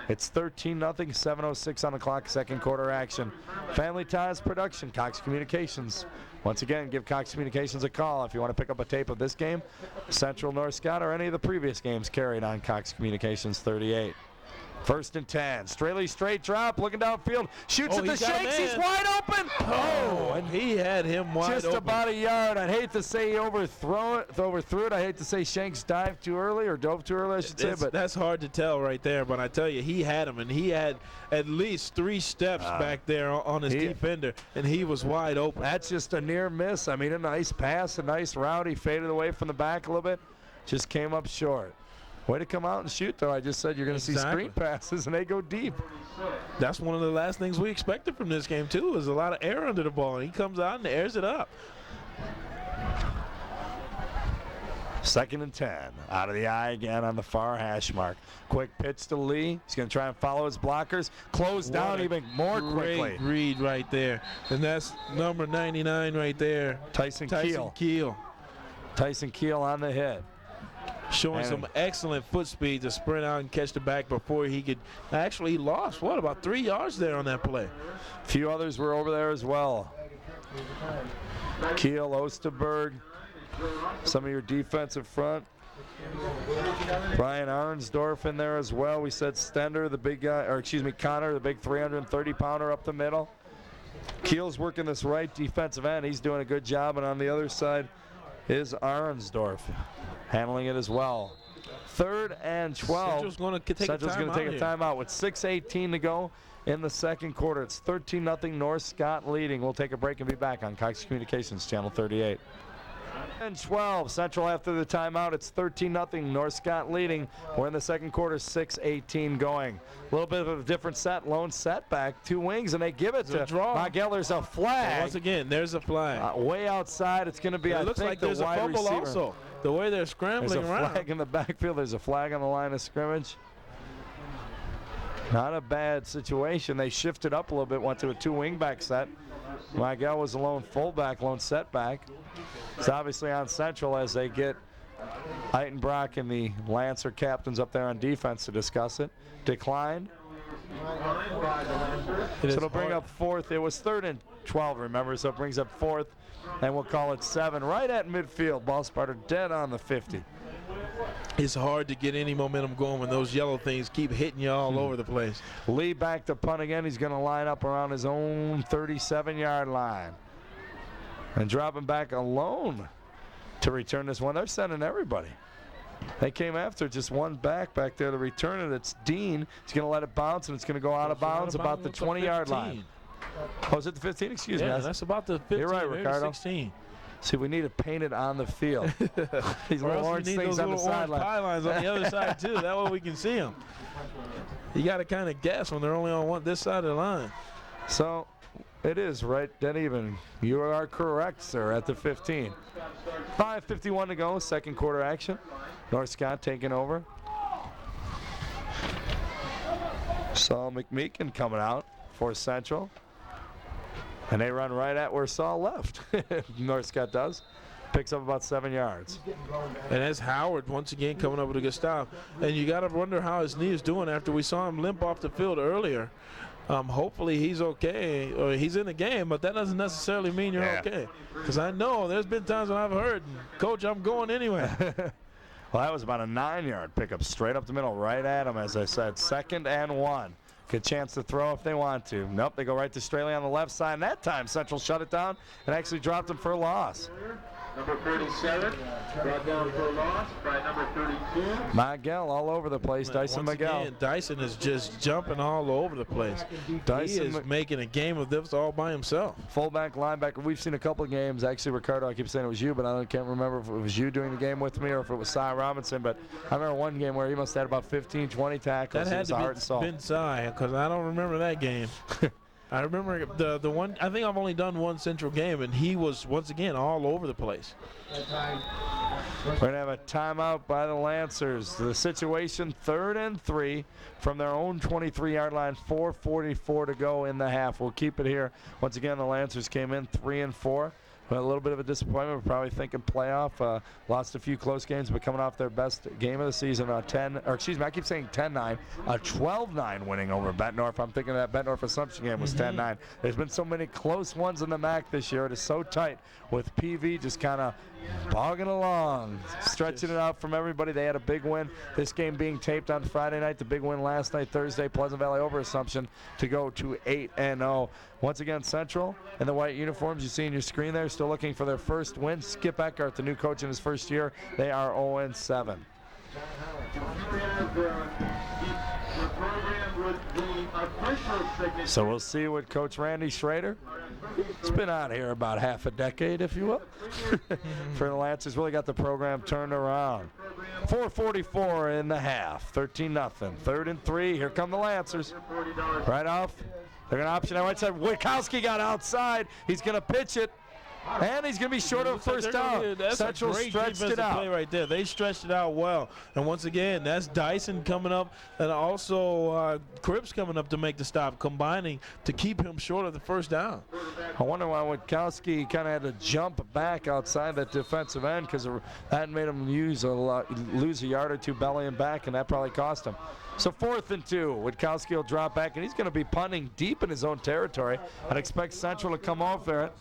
It's 13-0, 7:06 on the clock, second quarter action. Family Ties Production, Cox Communications. Once again, give Cox Communications a call if you want to pick up a tape of this game, Central North Scott, or any of the previous games carried on Cox Communications 38. First and 10. Straley straight drop, looking downfield, shoots at the he's got a Shanks. He's man. wide open. Oh, and he had him wide Just open. about a yard. I'd hate to say he overthrew it. I hate to say Shanks dived too early or dove too early, I should say. But That's hard to tell right there. But I tell you, he had him, and he had at least 3 steps back there on his defender, and he was wide open. that's just a near miss. I mean, a nice pass, a nice route. He faded away from the back a little bit. Just came up short. Way to come out and shoot, though. I just said you're going to see screen passes, and they go deep. That's one of the last things we expected from this game, too, is a lot of air under the ball. And he comes out and airs it up. Second and 10. Out of the eye again on the far hash mark. Quick pitch to Lee. He's going to try and follow his blockers. Close down even more quickly. Great read right there. And that's number 99 right there. Tyson Keel. Tyson Keel on the hit. Showing some excellent foot speed to sprint out and catch the back before he could. Actually, he lost, about 3 yards there on that play. A few others were over there as well. Keel, Osterberg, some of your defensive front. Brian Arnsdorf in there as well. We said Stender, the big guy, or excuse me, Connor, the big 330-pounder up the middle. Keel's working this right defensive end. He's doing a good job, and on the other side is Arnsdorf handling it as well. 3rd and 12. Central's going to take a timeout with 6:18 to go in the second quarter. It's 13-0 North Scott leading. We'll take a break and be back on Cox Communications Channel 38. And 12 Central after the timeout. It's 13-0 North Scott leading. We're in the second quarter, 6:18 going. A little bit of a different set, lone setback, 2 wings, and they give it to Miguel. There's a flag. Once again, there's a flag. Way outside, it's going to be, it looks like there's a fumble also. The way they're scrambling around. There's a flag in the backfield. There's a flag on the line of scrimmage. Not a bad situation. They shifted up a little bit, went to a 2 wingback set. Miguel was a lone fullback, lone setback. It's obviously on Central as they get Eitenbrock and the Lancer captains up there on defense to discuss it. Declined. So it'll bring up 4th. It was 3rd and 12, remember, so it brings up 4th, and we'll call it 7 right at midfield. Ball spotter dead on the 50. It's hard to get any momentum going when those yellow things keep hitting you all over the place. Lee back to punt again. He's going to line up around his own 37-yard line. And dropping back alone to return this one. They're sending everybody. They came after just one back there to return it. It's Dean. He's going to let it bounce, and it's going to go out of bounds about the 20-yard line. Oh, is it the 15? Excuse me. Yeah, that's about the 15. You're right, Ricardo. 16. See, we need it painted on the field. These little orange things on the sideline. Pylons on the other side, too. That way we can see them. You got to kind of guess when they're only on this side of the line. So it is right dead even. You are correct, sir, at the 15. 5:51 to go, second quarter action. North Scott taking over. Saul McMeekin coming out for Central. And they run right at where Saul left. North Scott does. Picks up about 7 yards. And that's Howard once again coming up with a good stop. And you got to wonder how his knee is doing after we saw him limp off the field earlier. Hopefully he's okay, or he's in the game, but that doesn't necessarily mean you're okay. Because I know there's been times when I've heard, Coach, I'm going anyway. Well, that was about a 9-yard pickup straight up the middle, right at him, as I said. 2nd and 1. Good chance to throw if they want to. Nope, they go right to Straley on the left side. And that time, Central shut it down and actually dropped him for a loss. Number 37, brought down for a loss by number 32. Miguel all over the place. Dyson Once Miguel. Again, Dyson is just jumping all over the place. Dyson he is making a game of this all by himself. Fullback, linebacker. We've seen a couple of games. Actually, Ricardo, I keep saying it was you, but I can't remember if it was you doing the game with me or if it was Cy Robinson. But I remember one game where he must have had about 15, 20 tackles. That had to be Cy, because I don't remember that game. I remember the one. I think I've only done one Central game, and he was once again all over the place. We're going to have a timeout by the Lancers. The situation, 3rd and 3 from their own 23-yard line, 4:44 to go in the half. We'll keep it here. Once again, the Lancers came in 3 and 4. Well, a little bit of a disappointment. We're probably thinking playoff. Lost a few close games, but coming off their best game of the season, I keep saying 10-9, a 12-9 winning over Bettendorf. I'm thinking that Bettendorf Assumption game was 10-9. There's been so many close ones in the MAC this year. It is so tight with PV just kind of bogging along, stretching it out from everybody. They had a big win. This game being taped on Friday night. The big win last night, Thursday, Pleasant Valley over Assumption to go to 8-0. Once again, Central in the white uniforms you see on your screen there, still looking for their first win. Skip Eckhart, the new coach in his first year, they are 0-7. So we'll see what Coach Randy Schrader, it's been out here about half a decade, if you will, for the Lancers. Really got the program turned around. 4:44 in the half, 13-0. 3rd and 3. Here come the Lancers. Right off. They're going to option out right side. Witkowski got outside. He's going to pitch it. And he's going to be short of first down. Central stretched it out. Play right there. They stretched it out well. And once again, that's Dyson coming up, and also Cripps coming up to make the stop, combining to keep him short of the first down. I wonder why Witkowski kind of had to jump back outside that defensive end, because that made him lose a yard or two belly and back, and that probably cost him. So 4th and 2. Witkowski will drop back, and he's going to be punting deep in his own territory. I'd expect Central to come off there.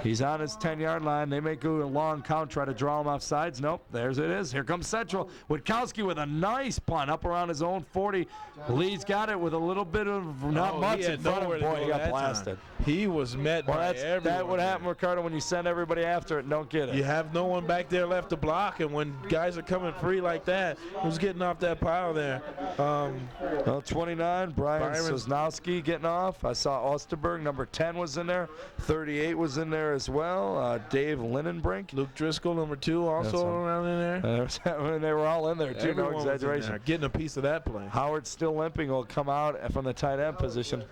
He's on his 10-yard line. They may go a long count, try to draw him off sides. Nope, there's it is. Here comes Central. Witkowski with a nice punt up around his own 40. Lee's got it with a little bit of not much in front of him. Boy, he got blasted. He was met by everyone. That would happen, Ricardo, when you send everybody after it and don't get it. You have no one back there left to block, and when guys are coming free like that, who's getting off that pile there? 29, Brian Sosnowski getting off. I saw Osterberg, number 10 was in there. 38 was in there as well. Dave Linenbrink. Luke Driscoll, number 2, also around in there. They were all in there, too. Everyone no exaggeration. Getting a piece of that play. Howard still limping, will come out from the tight end position.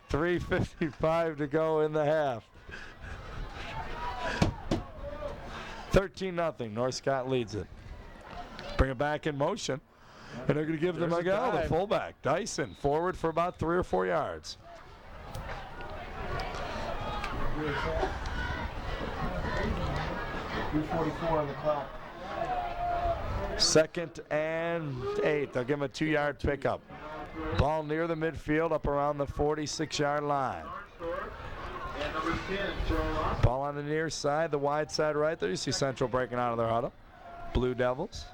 3:55 to go in the half. 13-0. North Scott leads it. Bring it back in motion. And they're going to give them Miguel, the fullback. Dyson forward for about 3 or 4 yards. .344 on the clock. 2nd and 8. They'll give him a 2-yard pickup. Ball near the midfield, up around the 46-yard line. Ball on the near side, the wide side right there. You see Central breaking out of their huddle. Blue Devils.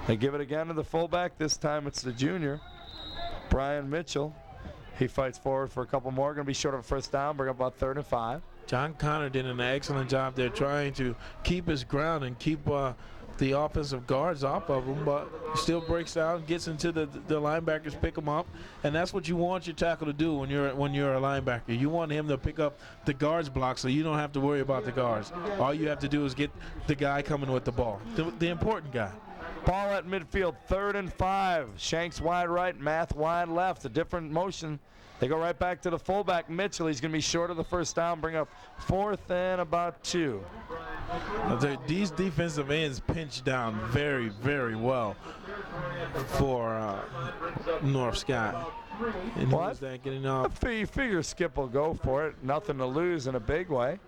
They give it again to the fullback. This time it's the junior, Brian Mitchell. He fights forward for a couple more. Going to be short of a first down. Bring up about 3rd and 5. John Connor did an excellent job there trying to keep his ground and keep the offensive guards off of him, but he still breaks out, gets into the linebackers, pick him up, and that's what you want your tackle to do when you're a linebacker. You want him to pick up the guards block so you don't have to worry about the guards. All you have to do is get the guy coming with the ball, the important guy. Ball at midfield, 3rd and 5. Shanks wide right, Math wide left. A different motion. They go right back to the fullback, Mitchell. He's going to be short of the first down. Bring up 4th and about 2. These defensive ends pinch down very, very well for North Scott. And what? Getting off. You figure Skip will go for it. Nothing to lose in a big way.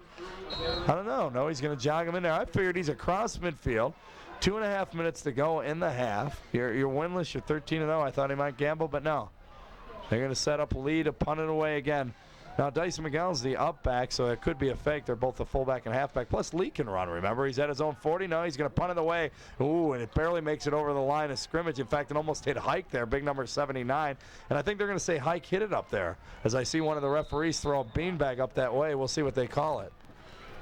I don't know. No, he's going to jog him in there. I figured he's across midfield. 2.5 minutes to go in the half. You're winless. You're 13-0. I thought he might gamble, but no. They're going to set up a lead, to punt it away again. Now, Dyson McGowan's the up back, so it could be a fake. They're both the fullback and halfback. Plus, Lee can run, remember? He's at his own 40. No, he's going to punt it away. Ooh, and it barely makes it over the line of scrimmage. In fact, it almost hit Hike there, big number 79. And I think they're going to say Hike hit it up there. As I see one of the referees throw a beanbag up that way. We'll see what they call it.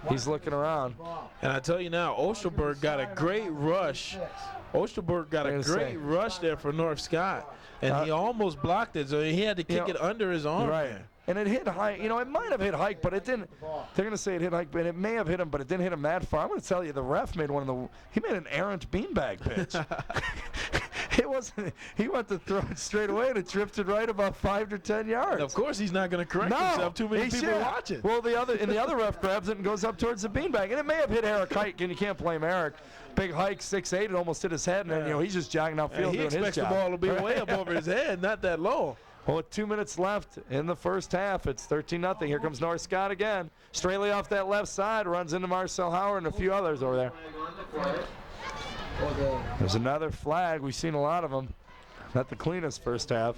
He's looking around. And I tell you now, Osterberg got a great rush. Osterberg got a great rush there for North Scott. And he almost blocked it, so he had to kick it under his arm. Right. And it hit Hike. You know, it might have hit Hike, but it didn't. They're going to say it hit Hike, but it may have hit him, but it didn't hit him that far. I'm going to tell you, the ref made he made an errant beanbag pitch. It wasn't. He went to throw it straight away, and it drifted right about 5 to 10 yards. And of course, he's not going to correct himself. Too many people watching. Well, the other ref grabs it and goes up towards the beanbag, and it may have hit Eric Hike, and you can't blame Eric. Big Hike, 6'8", it almost hit his head, and then he's just jogging outfield doing his job. He expects the ball to be way up over his head, not that low. Well, with 2 minutes left in the first half, it's 13-0. Here comes North Scott again. Straley off that left side, runs into Marcel Howard and a few others over there. There's another flag. We've seen a lot of them. Not the cleanest first half.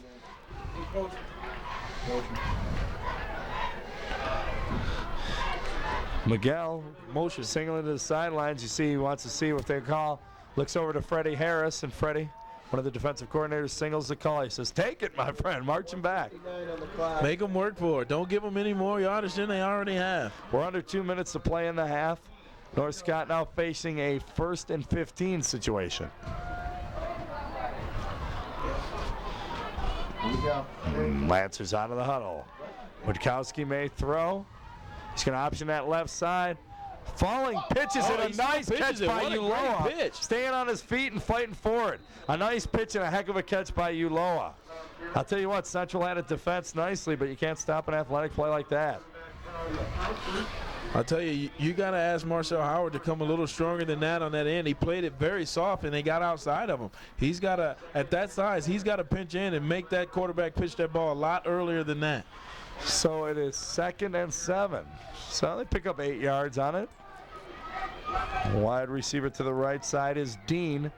Miguel motion singling to the sidelines. You see he wants to see what they call. Looks over to Freddie Harris, and Freddie, one of the defensive coordinators, signals the call. He says, take it, my friend. March him back. Make them work for it. Don't give them any more yardage than they already have. We're under 2 minutes to play in the half. North Scott now facing a 1st and 15 situation. Lancers out of the huddle. Witkowski may throw. He's going to option that left side. Falling pitches and a nice catch by Uloa. Staying on his feet and fighting for it. A nice pitch and a heck of a catch by Uloa. I'll tell you what, Central had a defense nicely, but you can't stop an athletic play like that. I'll tell you, you got to ask Marcel Howard to come a little stronger than that on that end. He played it very soft, and they got outside of him. He's got to, at that size, he's got to pinch in and make that quarterback pitch that ball a lot earlier than that. So it is 2nd and 7. So they pick up 8 yards on it. Wide receiver to the right side is Dean.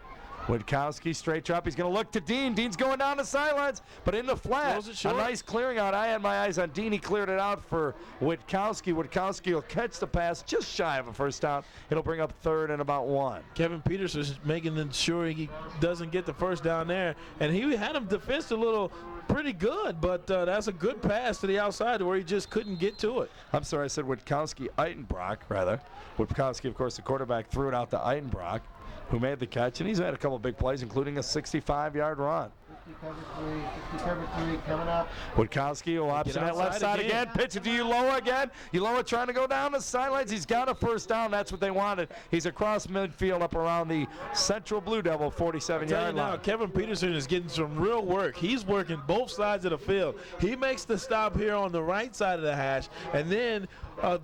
Witkowski straight drop. He's going to look to Dean. Dean's going down the sidelines, but in the flat. A nice clearing out. I had my eyes on Dean. He cleared it out for Witkowski. Witkowski will catch the pass just shy of a first down. It'll bring up 3rd and about 1. Kevin Peterson is making sure he doesn't get the first down there, and he had him defensed a little pretty good, but that's a good pass to the outside where he just couldn't get to it. I'm sorry, I said Witkowski, Eitenbrock, rather. Witkowski, of course, the quarterback, threw it out to Eitenbrock, who made the catch, and he's had a couple big plays, including a 65-yard run. 50 cover 3 coming up. Witkowski will option that left side again. Pitch it to Uloa again. Uloa trying to go down the sidelines. He's got a first down. That's what they wanted. He's across midfield up around the Central Blue Devil 47-yard line. Now, Kevin Peterson is getting some real work. He's working both sides of the field. He makes the stop here on the right side of the hash, and then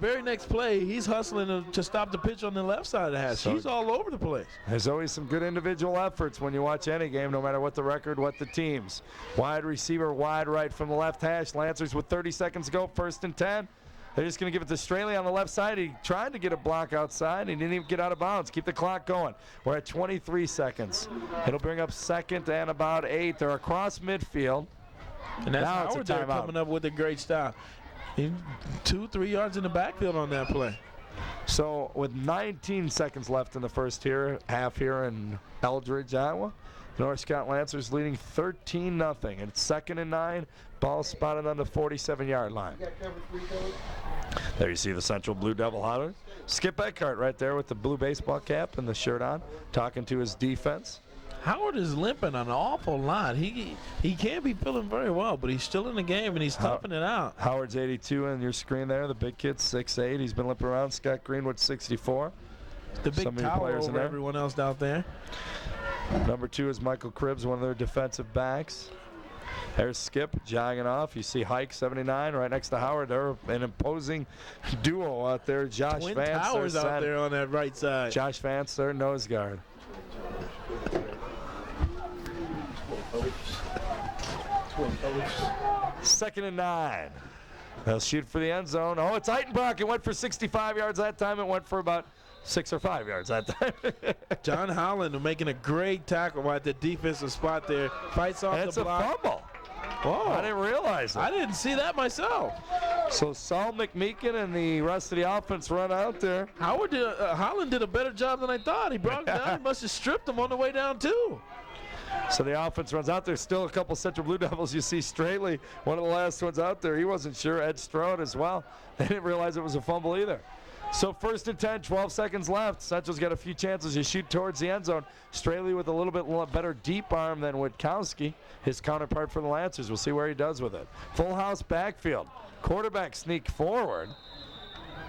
very next play, he's hustling to stop the pitch on the left side of the hash. So he's all over the place. There's always some good individual efforts when you watch any game, no matter what the record, what the teams. Wide receiver, wide right from the left hash. Lancers with 30 seconds to go, 1st and 10. They're just going to give it to Straley on the left side. He tried to get a block outside. He didn't even get out of bounds. Keep the clock going. We're at 23 seconds. It'll bring up 2nd and about 8. They're across midfield. And that's Howard there coming up with a great stop. 2-3 yards in the backfield on that play. So with 19 seconds left in the first half here in Eldridge, Iowa, North Scott Lancers leading 13-0. It's 2nd and 9. Ball spotted on the 47-yard line. There you see the Central Blue Devil Hunter. Skip Eckhart right there with the blue baseball cap and the shirt on, talking to his defense. Howard is limping an awful lot. He can't be feeling very well, but he's still in the game, and he's toughing it out. Howard's 82 on your screen there. The big kid's 6'8". He's been limping around. Scott Greenwood, 64. The big tower over everyone else out there. Number 2 is Michael Cribbs, one of their defensive backs. There's Skip jogging off. You see Hike, 79, right next to Howard. They're an imposing duo out there. Josh Twin Vance. Towers out there on that right side. Josh Vance, their nose guard. Second and 9. They'll shoot for the end zone. Oh, it's Eitenbrock. It went for 65 yards that time. It went for about 6 or 5 yards that time. John Holland making a great tackle at the defensive spot there. Fights off the block. It's a fumble. Oh, I didn't realize it. I didn't see that myself. So Saul McMeekin and the rest of the offense run out there. Holland did a better job than I thought. He brought him down. He must have stripped him on the way down, too. So the offense runs out there. Still a couple Central Blue Devils. You see Straley, one of the last ones out there. He wasn't sure. Ed Stroud as well. They didn't realize it was a fumble either. So 1st and 10, 12 seconds left. Central's got a few chances to shoot towards the end zone. Straley with a little bit better deep arm than Witkowski, his counterpart for the Lancers. We'll see where he does with it. Full house backfield. Quarterback sneak forward.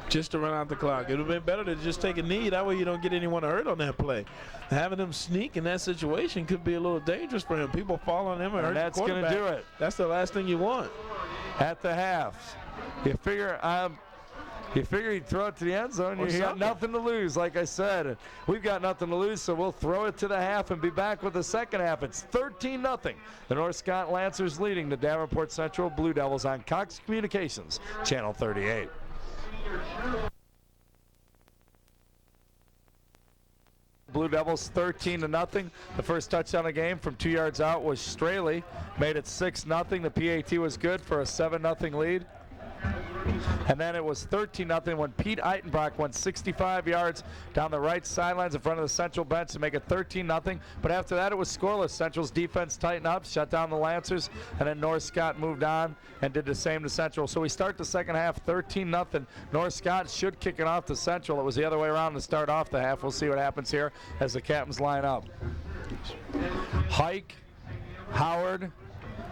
Just to run out the clock. It would have been better to just take a knee. That way you don't get anyone hurt on that play. Having him sneak in that situation could be a little dangerous for him. People fall on him and hurt the quarterback. That's going to do it. That's the last thing you want. At the half. You figure You figure he'd throw it to the end zone. Or You got something. nothing to lose, like I said. We've got nothing to lose, so we'll throw it to the half and be back with the second half. It's 13-0. The North Scott Lancers leading the Davenport Central Blue Devils on Cox Communications, Channel 38. Blue Devils 13-0. The first touchdown of the game from 2 yards out was Straley. Made it 6-0. The PAT was good for a 7-0 lead. And then it was 13-0 when Pete Eitenbrock went 65 yards down the right sidelines in front of the Central bench to make it 13-0. But after that, it was scoreless. Central's defense tightened up, shut down the Lancers, and then North Scott moved on and did the same to Central. So we start the second half 13-0. North Scott should kick it off to Central. It was the other way around to start off the half. We'll see what happens here as the captains line up. Hike, Howard,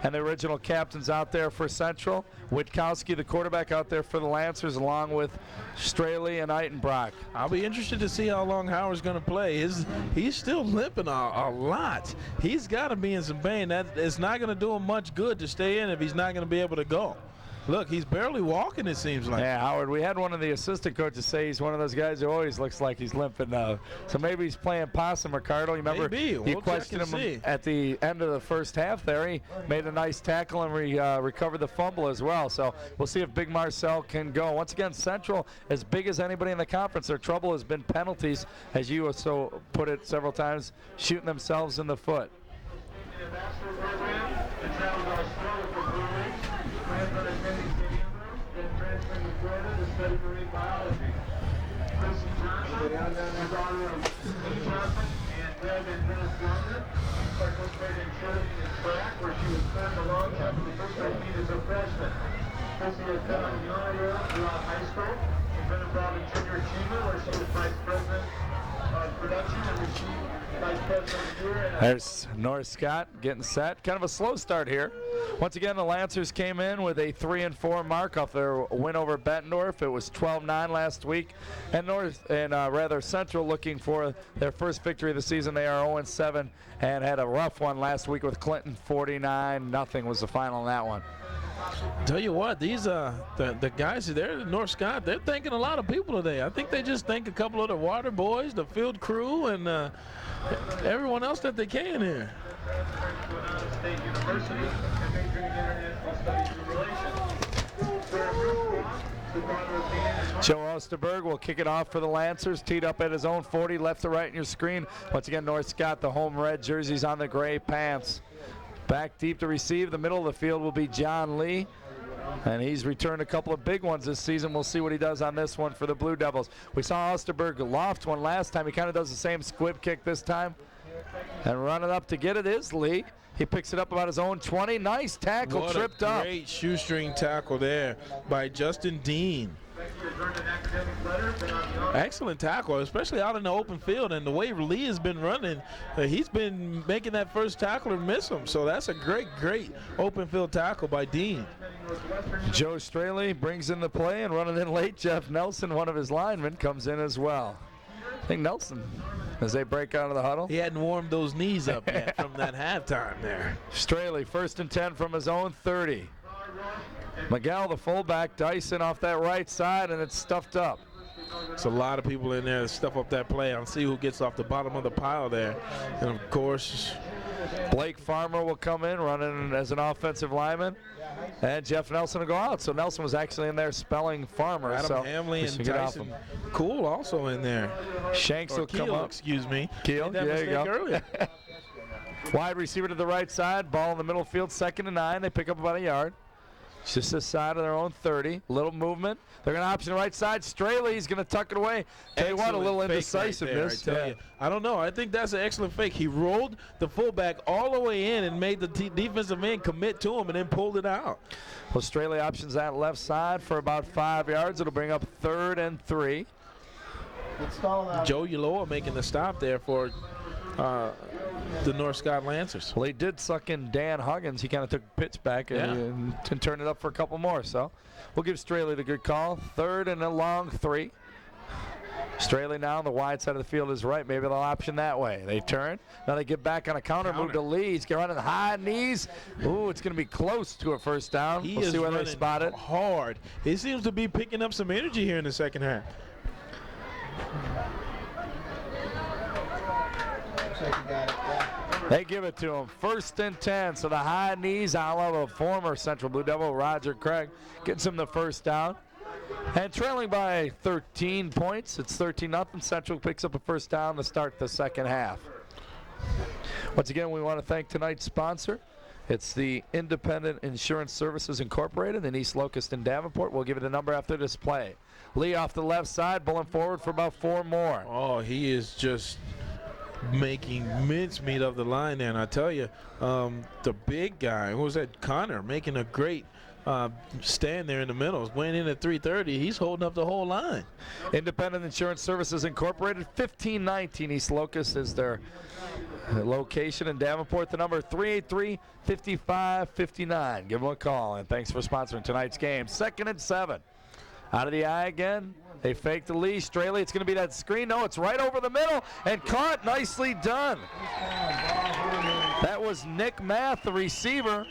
and the original captains out there for Central. Witkowski, the quarterback, out there for the Lancers, along with Straley and Eitenbrock. I'll be interested to see how long Howard's going to play. He's still limping a lot. He's got to be in some pain. It's not going to do him much good to stay in if he's not going to be able to go. Look, he's barely walking, it seems like. Yeah, Howard, we had one of the assistant coaches say he's one of those guys who always looks like he's limping. So maybe he's playing possum, Ricardo. You remember Maybe. We'll you questioned check and him see. at the end of the first half there. He made a nice tackle and recovered the fumble as well. So we'll see if Big Marcel can go. Once again, Central, as big as anybody in the conference, their trouble has been penalties, as you so put it several times, shooting themselves in the foot. Study marine biology. Kristen Johnson, the daughter of Steve Johnson and Greg and Dennis Johnson, participated in shooting and track, where she was third in the long jump in the first 8 feet as a freshman. Chrissy has been on the honor roll throughout high school. She's been involved in junior achievement, where she was vice president of production and received vice president of the year. There's North Scott getting set. Kind of a slow start here. Once again, the Lancers came in with a 3-4 mark off their win over Bettendorf. It was 12-9 last week, and Central looking for their first victory of the season. They are 0-7 and had a rough one last week with Clinton. 49-0 was the final in that one. Tell you what, these the guys there at North Scott, they're thanking a lot of people today. I think they just thank a couple of the water boys, the field crew, and everyone else that they can here. State University and majoring in international studies and relations. Joe Osterberg will kick it off for the Lancers, teed up at his own 40, left to right in your screen. Once again, North Scott, the home red jerseys on the gray pants. Back deep to receive. The middle of the field will be John Lee. And he's returned a couple of big ones this season. We'll see what he does on this one for the Blue Devils. We saw Osterberg loft one last time. He kind of does the same squib kick this time. And running up to get it is Lee. He picks it up about his own 20. Nice tackle, tripped up. Great shoestring tackle there by Justin Dean. Excellent tackle, especially out in the open field. And the way Lee has been running, he's been making that first tackler miss him. So that's a great open field tackle by Dean. Joe Straley brings in the play, and running in late, Jeff Nelson, one of his linemen, comes in as well. I think Nelson, as they break out of the huddle. He hadn't warmed those knees up yet from that halftime there. Straley, 1st and 10 from his own 30. Miguel, the fullback, Dyson off that right side, and it's stuffed up. There's a lot of people in there to stuff up that play. I'll see who gets off the bottom of the pile there. And, of course, Blake Farmer will come in running as an offensive lineman. And Jeff Nelson will go out. So Nelson was actually in there spelling Farmer. Adam Hamley and Tyson Cool also in there. Shanks will come up. Excuse me. Keel, Made that there you go. earlier. Wide receiver to the right side. Ball in the middle field, 2nd and 9. They pick up about a yard. It's just this side of their own 30. Little movement. They're going to option the right side. Straley's going to tuck it away. Tell you what, a little indecisiveness. Right there, I tell you. I don't know. I think that's an excellent fake. He rolled the fullback all the way in and made the defensive end commit to him and then pulled it out. Well, Straley options that left side for about 5 yards. It'll bring up 3rd and 3. Joe Uloa making the stop there for the North Scott Lancers. Well, he did suck in Dan Huggins. He kind of took the pitch back and turned it up for a couple more. So we'll give Straley the good call. 3rd and a long 3. Straley now on the wide side of the field is right. Maybe they'll option that way. They turn. Now they get back on a counter. Move to Leeds. Get running high knees. Ooh, it's going to be close to a first down. We'll see where they spot it. Hard. He seems to be picking up some energy here in the second half. They give it to him. 1st and 10. So the high knees, a la the former Central Blue Devil, Roger Craig, gets him the first down. And trailing by 13 points, it's 13-0. Central picks up a first down to start the second half. Once again, we want to thank tonight's sponsor. It's the Independent Insurance Services Incorporated in East Locust and Davenport. We'll give you the number after this play. Lee off the left side, pulling forward for about 4 more. Oh, he is just making mincemeat of the line there. And I tell you, the big guy, who was that, Connor, making a great stand there in the middle. Weighing in at 330. He's holding up the whole line. Independent Insurance Services Incorporated, 1519 East Locust is their location in Davenport. The number 383-5559. Give them a call, and thanks for sponsoring tonight's game. 2nd and 7. Out of the eye again. They fake the lead. Straley, it's going to be that screen. No, it's right over the middle and caught. Nicely done. That was Nick Math, the receiver.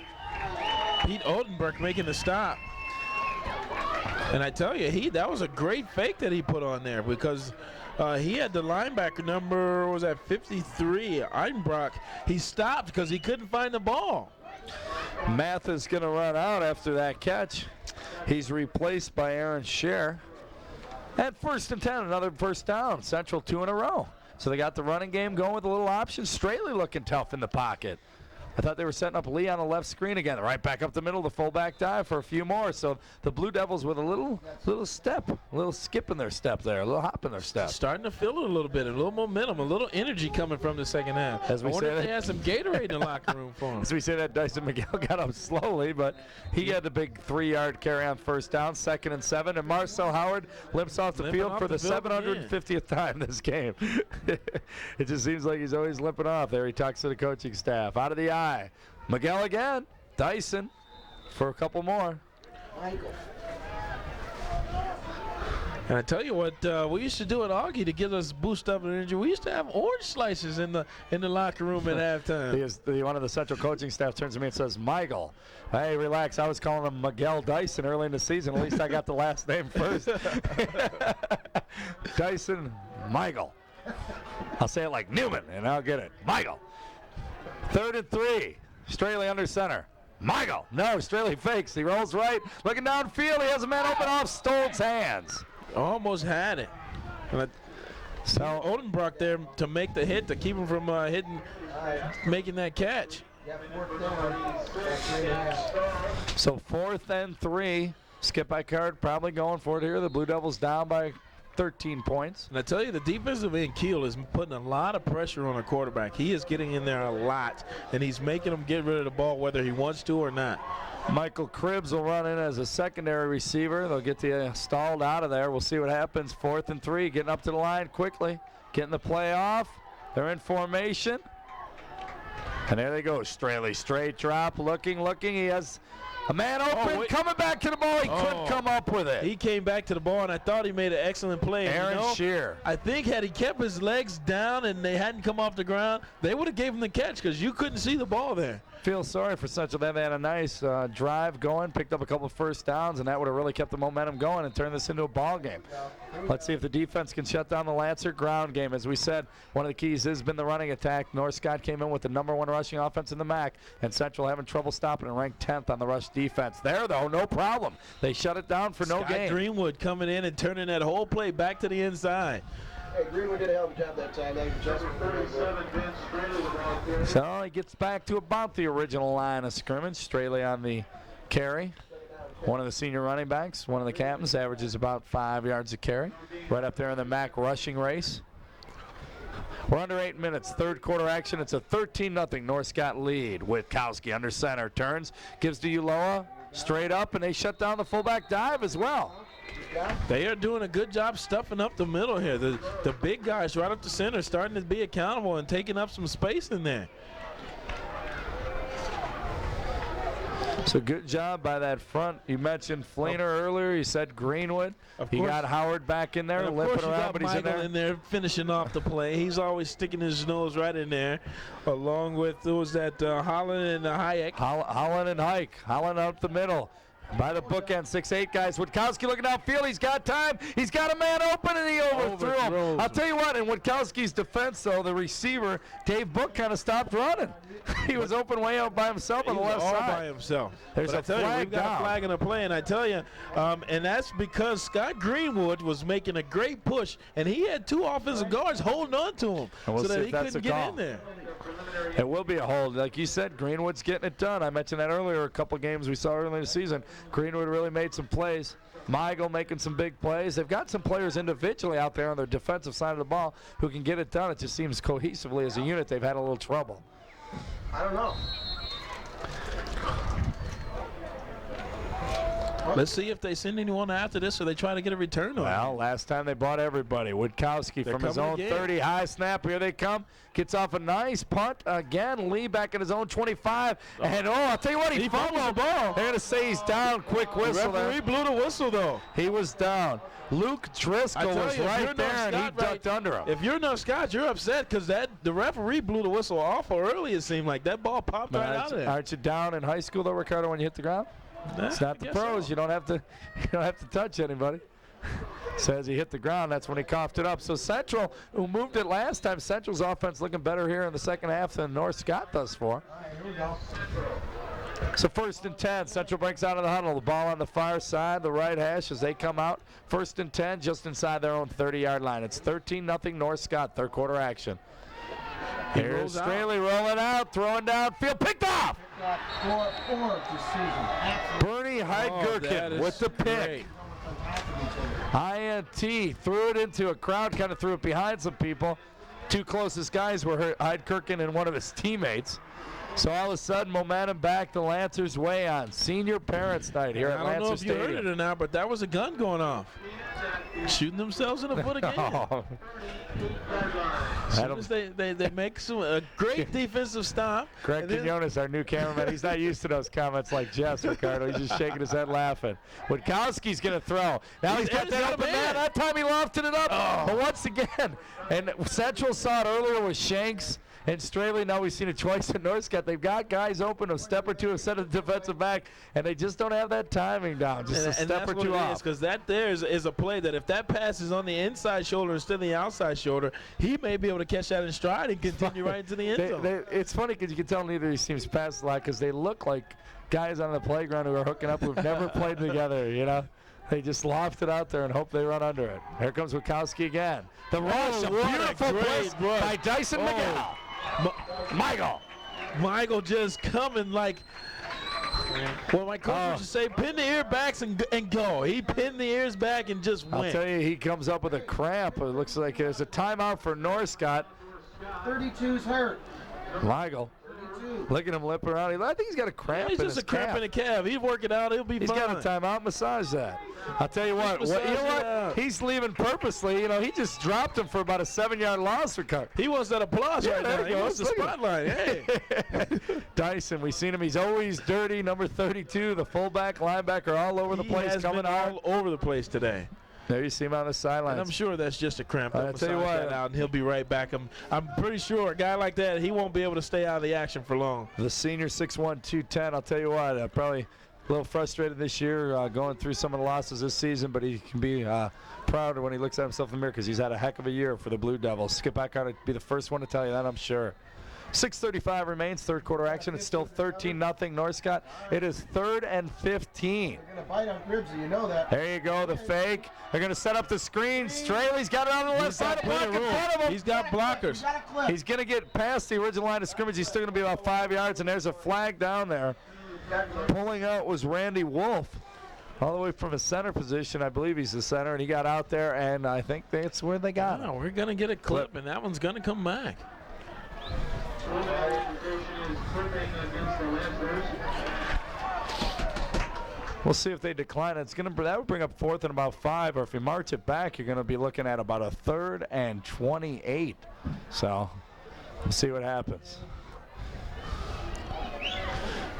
Pete Odenberg making the stop. And I tell you, that was a great fake that he put on there, because he had the linebacker number, was that 53, Eidenbrock. He stopped because he couldn't find the ball. Math is going to run out after that catch. He's replaced by Aaron Scher. At 1st and 10, another first down. Central 2 in a row. So they got the running game going with a little option. Straley looking tough in the pocket. I thought they were setting up Lee on the left screen again. Right back up the middle, the fullback dive for a few more. So the Blue Devils with a little step, a little skip in their step there, a little hop in their step. Starting to feel it a little bit, a little momentum, a little energy coming from the second half. As we I wonder say if they had some Gatorade in the locker room for him. As we say that, Dyson Miguel got up slowly, but he had the big 3-yard carry on first down, 2nd and 7. And Marcel Howard limps off the field for the 750th time this game. It just seems like he's always limping off. There he talks to the coaching staff. Out of the eye. Miguel again. Dyson for a couple more. Michael. And I tell you what, we used to do at Augie to get us boost up in energy. We used to have orange slices in the locker room at halftime. One of the Central coaching staff turns to me and says, Michael. Hey, relax. I was calling him Miguel Dyson early in the season. At least I got the last name first. Dyson Michael. I'll say it like Newman, and I'll get it. Michael. 3rd and 3. Straley under center. Michael. No, Straley fakes. He rolls right. Looking downfield. He has a man open off Stoltz's hands. Almost had it. So Odenbrock there to make the hit, to keep him from making that catch. So 4th and 3. Skip by card probably going for it here. The Blue Devils down by 13 points. And I tell you, the defensive end, Keel, is putting a lot of pressure on a quarterback. He is getting in there a lot, and he's making him get rid of the ball whether he wants to or not. Michael Cribbs will run in as a secondary receiver. They'll get the stalled out of there. We'll see what happens. 4th and 3, getting up to the line quickly, getting the play off. They're in formation. And there they go. Straley, straight drop, looking. He has a man open, coming back to the ball. He couldn't come up with it. He came back to the ball, and I thought he made an excellent play. Aaron Scher. I think had he kept his legs down and they hadn't come off the ground, they would have gave him the catch, because you couldn't see the ball there. Feel sorry for Central. They had a nice drive going, picked up a couple of first downs, and that would have really kept the momentum going and turned this into a ball game. Let's see if the defense can shut down the Lancer ground game. As we said, one of the keys has been the running attack. North Scott came in with the #1 rushing offense in the MAC, and Central having trouble stopping and ranked 10th on the rush defense. There, though, no problem. They shut it down for no gain. Greenwood coming in and turning that whole play back to the inside. Hey, Greenwood did a hell of a job that time. So he gets back to about the original line of scrimmage. Straley on the carry. One of the senior running backs, one of the captains, averages about 5 yards a carry. Right up there in the MAC rushing race. We're under 8 minutes. Third quarter action. It's a 13-0 North Scott lead. Witkowski under center. Turns, gives to Uloa. Straight up, and they shut down the fullback dive as well. They are doing a good job stuffing up the middle here. The big guys right up the center starting to be accountable and taking up some space in there. So good job by that front. You mentioned Fleener earlier. You said Greenwood. He got Howard back in there, And of limping course, you around, got but he's Michael in there finishing off the play. He's always sticking his nose right in there, along with those that Holland and Hayek. Holland and Hike. Holland out the middle. By the bookend, 6'8" guys. Witkowski looking downfield. He's got time. He's got a man open, and he overthrew him. I'll tell you what, in Witkowski's defense, though, the receiver, Dave Book, kind of stopped running. He was open way out by himself on the left side. All by himself. There's but a I tell you, flag we've got down. a flag and a play, and I tell you, and that's because Scott Greenwood was making a great push, and he had 2 offensive guards holding on to him And we'll so see that if he that's couldn't a get call. in there. It will be a hold. Like you said, Greenwood's getting it done. I mentioned that earlier, a couple games we saw early in the season. Greenwood really made some plays. Michael making some big plays. They've got some players individually out there on their defensive side of the ball who can get it done. It just seems cohesively as a unit they've had a little trouble. I don't know. Let's see if they send anyone after this or they try to get a return on Well, last time they brought everybody. Witkowski from his coming own again. 30, high snap. Here they come. Gets off a nice punt again. Lee back at his own 25. And, I'll tell you what, he fumbled the ball. They're going to say he's down. Quick whistle The referee blew the whistle, though. He was down. Luke Driscoll was right there, and he ducked under him. If you're not Scott, you're upset because the referee blew the whistle awful early, it seemed like. That ball popped right out of there. Aren't you down in high school, though, Ricardo, when you hit the ground? It's not the pros. So. You don't have to touch anybody. Says he hit the ground. That's when he coughed it up. So Central, who moved it last time, Central's offense looking better here in the second half than North Scott thus far. So 1st and 10. Central breaks out of the huddle. The ball on the far side, the right hash as they come out. 1st and 10, just inside their own 30-yard line. It's 13-0 North Scott, third quarter action. Here's Straley rolling out, throwing downfield, picked off. Four this season. Bernie Heidgerken with the pick. INT threw it into a crowd, kind of threw it behind some people. 2 closest guys were Heidgerken and one of his teammates. So all of a sudden, momentum back the Lancers' way on. Senior Parents Night here at Lancer I don't know if Stadium. you heard it or not, but that was a gun going off. Shooting themselves in the foot again. As soon as they make a great defensive stop. Greg Quinones, our new cameraman, he's not used to those comments like Jess, Ricardo. He's just shaking his head laughing. Witkowski's going to throw. Now he's got that open man. That time he lofted it up. But once again, and Central saw it earlier with Shanks and Straley. Now we've seen it twice in North Scott. They've got guys open a step or two instead of the defensive back, and they just don't have that timing down. Just a step or two off. Because that there is a play that if that pass is on the inside shoulder instead of the outside shoulder, he may be able to catch that in stride and continue right into the end zone. It's funny because you can tell neither of these teams pass a lot because they look like guys on the playground who are hooking up who've never played together, you know. They just loft it out there and hope they run under it. Here comes Witkowski again. The rush, a beautiful blitz by Dyson Miguel. Michael just coming like, well, my coach would just say, pin the ear backs and go. He pinned the ears back and just went. I'll tell you, he comes up with a cramp. It looks like there's a timeout for North Scott. 32's hurt. Michael. Look at him limping around. I think he's got a cramp He's in just his a cramp calf. in the calf. He'll work it out. He'll be He's fine. got a timeout. Massage that. I'll tell you what. You know what? He's leaving purposely. You know, he just dropped him for about a 7-yard loss for Carter. He wants that applause right now. He wants the spotlight. Hey. Dyson, we've seen him. He's always dirty. Number 32, the fullback, linebacker, all over the place, coming all over the place today. There you see him on the sidelines. And I'm sure that's just a cramp. I'll tell you what, that out and he'll be right back. I'm pretty sure a guy like that, he won't be able to stay out of the action for long. The senior 6'1", 210. I'll tell you what, probably a little frustrated this year going through some of the losses this season, but he can be proud when he looks at himself in the mirror because he's had a heck of a year for the Blue Devils. Skip Eckhart would be the first one to tell you that, I'm sure. 6:35 remains, third quarter action. It's still 13-0 North Scott. It is 3rd and 15. They're going to bite on Gribsy, you know that. There you go, the fake. They're going to set up the screen. Straley's got it on the left side of block in front of him. He's got blockers. He's going to get past the original line of scrimmage. He's still going to be about 5 yards, and there's a flag down there. Pulling out was Randy Wolf, all the way from a center position. I believe he's the center, and he got out there, and I think that's where they got him. We're going to get a clip, and that one's going to come back. We'll see if they decline it. That would bring up 4th and about 5, or if you march it back, you're going to be looking at about a 3rd and 28. So we'll see what happens.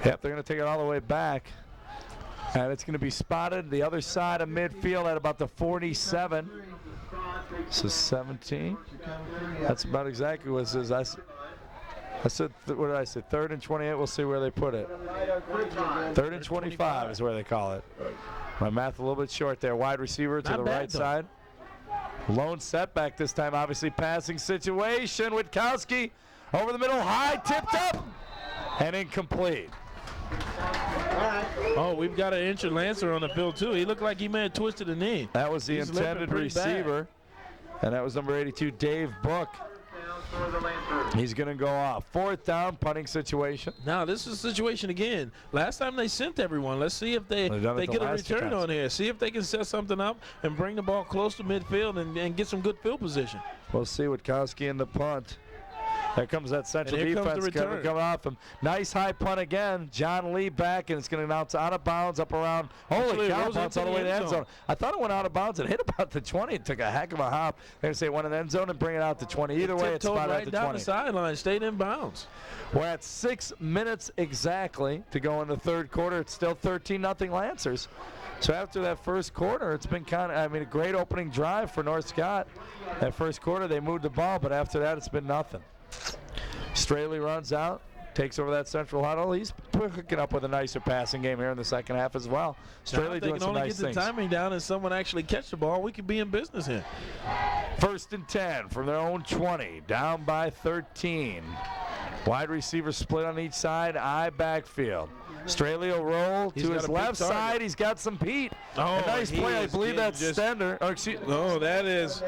Yep, they're going to take it all the way back. And it's going to be spotted the other side of midfield at about the 47. So 17. That's about exactly what it says. I said, what did I say? 3rd and 28. We'll see where they put it. 3rd and 25 is where they call it. My math a little bit short there. Wide receiver to the right side. Lone setback this time, obviously passing situation. Witkowski over the middle, high, tipped up, and incomplete. Oh, we've got an injured Lancer on the field, too. He looked like he may have twisted a knee. That was the intended receiver, and that was number 82, Dave Book. He's going to go off. 4th down, punting situation. Now, this is a situation again. Last time they sent everyone. Let's see if they get a return on here. See if they can set something up and bring the ball close to midfield and get some good field position. We'll see Witkowski in the punt. There comes that central defense coming off him. Nice high punt again. John Lee back, and it's going to bounce out of bounds up around. Holy cow, bounce all the way to the end zone. I thought it went out of bounds. It hit about the 20. It took a heck of a hop. They're going to say it went in the end zone and bring it out to 20. Either way, it's about at the 20. Down the sideline, stayed in bounds. We're at 6 minutes exactly to go in the 3rd quarter. It's still 13-0 Lancers. So after that first quarter, it's been a great opening drive for North Scott. That first quarter, they moved the ball, but after that, it's been nothing. Straley runs out, takes over that central huddle. He's picking up with a nicer passing game here in the second half as well. Straley doing some nice things. If they can only get the timing down and someone actually catch the ball, we could be in business here. 1st and 10 from their own 20, down by 13. Wide receiver split on each side, eye backfield. Straley will roll to his left side. He's got some Pete. Oh, a nice play. I believe that's Stender. No, that is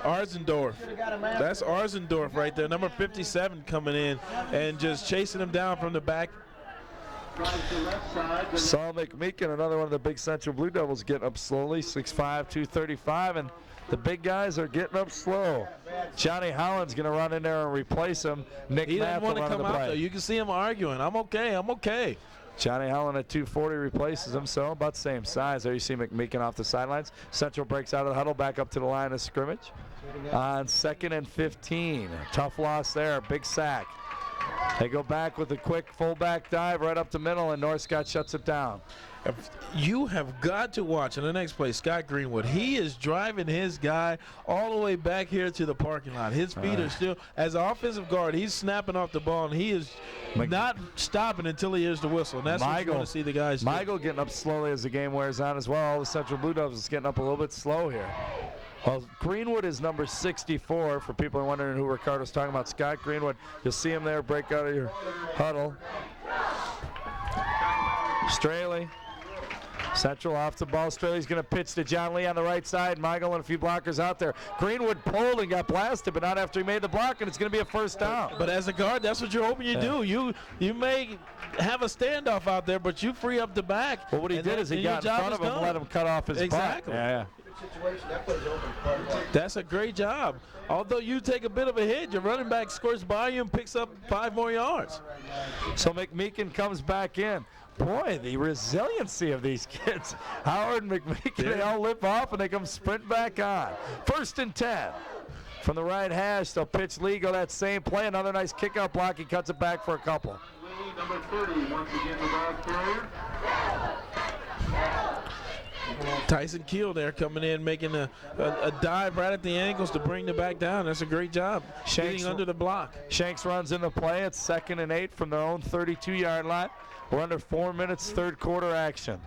Arzendorf. That's Arzendorf right there. Number 57 coming in and just chasing him down from the back. Saul McMeekin, another one of the big Central Blue Devils, getting up slowly. 6'5", 235, and the big guys are getting up slow. Johnny Holland's going to run in there and replace him. Nick He Math doesn't want to come out, play. though. You can see him arguing. I'm okay. Johnny Holland at 240 replaces him, so about the same size. There you see McMeekin off the sidelines. Central breaks out of the huddle, back up to the line of scrimmage. On 2nd and 15. Tough loss there, big sack. They go back with a quick fullback dive right up the middle, and North Scott shuts it down. You have got to watch in the next play, Scott Greenwood. He is driving his guy all the way back here to the parking lot. His feet are still, as an offensive guard, he's snapping off the ball, and he is not stopping until he hears the whistle. And that's what you want to see the guys do. Michael getting up slowly as the game wears on as well. All the Central Blue Devils is getting up a little bit slow here. Well, Greenwood is number 64. For people who are wondering who Ricardo's talking about, Scott Greenwood. You'll see him there break out of your huddle. Straley. Central off the ball. Straley's going to pitch to John Lee on the right side. Michael and a few blockers out there. Greenwood pulled and got blasted, but not after he made the block, and it's going to be a 1st down. But as a guard, that's what you're hoping you do. You may have a standoff out there, but you free up the back. Well, what he did is he got in front of him and let him cut off his butt. Exactly. Yeah. That's a great job. Although you take a bit of a hit, your running back scores by you and picks up 5 more yards. So McMeekin comes back in. Boy, the resiliency of these kids. Howard and McMeekin, they all lip off and they come sprint back on. 1st and 10. From the right hash, they'll pitch Lee, go that same play. Another nice kick-out block. He cuts it back for a couple. Number 30, once again the ball carrier. Tyson Keel there coming in, making a dive right at the ankles to bring the back down. That's a great job. Getting under the block. Shanks runs in the play. It's 2nd and 8 from their own 32-yard line. We're under 4 minutes, 3rd quarter action.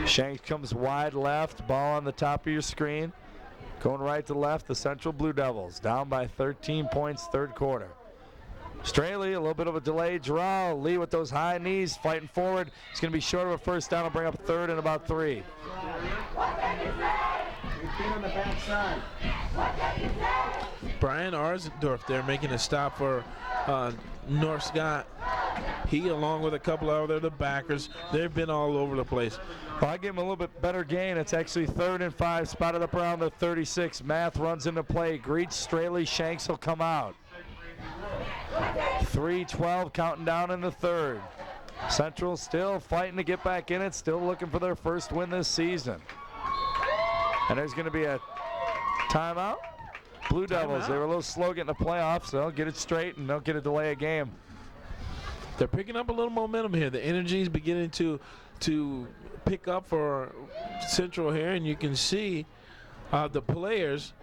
Shanks comes wide left, ball on the top of your screen. Going right to left, the Central Blue Devils down by 13 points, 3rd quarter. Straley, a little bit of a delayed draw. Lee with those high knees, fighting forward. It's going to be short of a 1st down. Will bring up 3rd and about 3. On the backside. Brian Arzendorf there making a stop for North Scott. He, along with a couple of the backers, they've been all over the place. Well, I give him a little bit better gain. It's actually 3rd and 5, spotted up around the 36. Math runs into play. Greets Straley. Shanks will come out. 3:12 counting down in the 3rd. Central still fighting to get back in it, still looking for their 1st win this season. And there's going to be a timeout. Blue Devils. They were a little slow getting the playoffs, so they'll get it straight and they'll get a delay a game. They're picking up a little momentum here. The energy is beginning to pick up for Central here, and you can see the players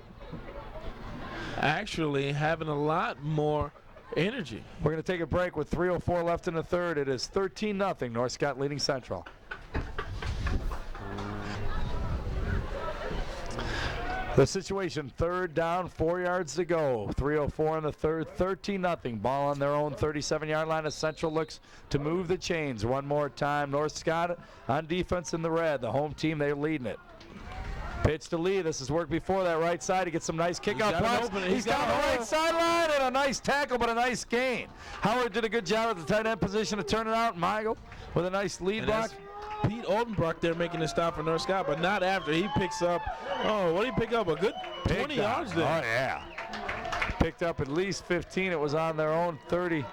actually having a lot more energy. We're going to take a break with 3:04 left in the third. It is 13-0, North Scott leading Central. The situation, third down, 4 yards to go. 3:04 in the third, 13-0. Ball on their own 37-yard line as Central looks to move the chains one more time. North Scott on defense in the red. The home team, they're leading it. Pitch to Lee. This has worked before. That right side, he gets some nice kickoff blocks. He's got the right sideline and a nice tackle, but a nice gain. Howard did a good job at the tight end position to turn it out. Michael with a nice lead block. Pete Oldenbrock there making a stop for North Scott, but not after. He picks up, what did he pick up? A good 20 yards there. Oh, yeah. Picked up at least 15. It was on their own 30.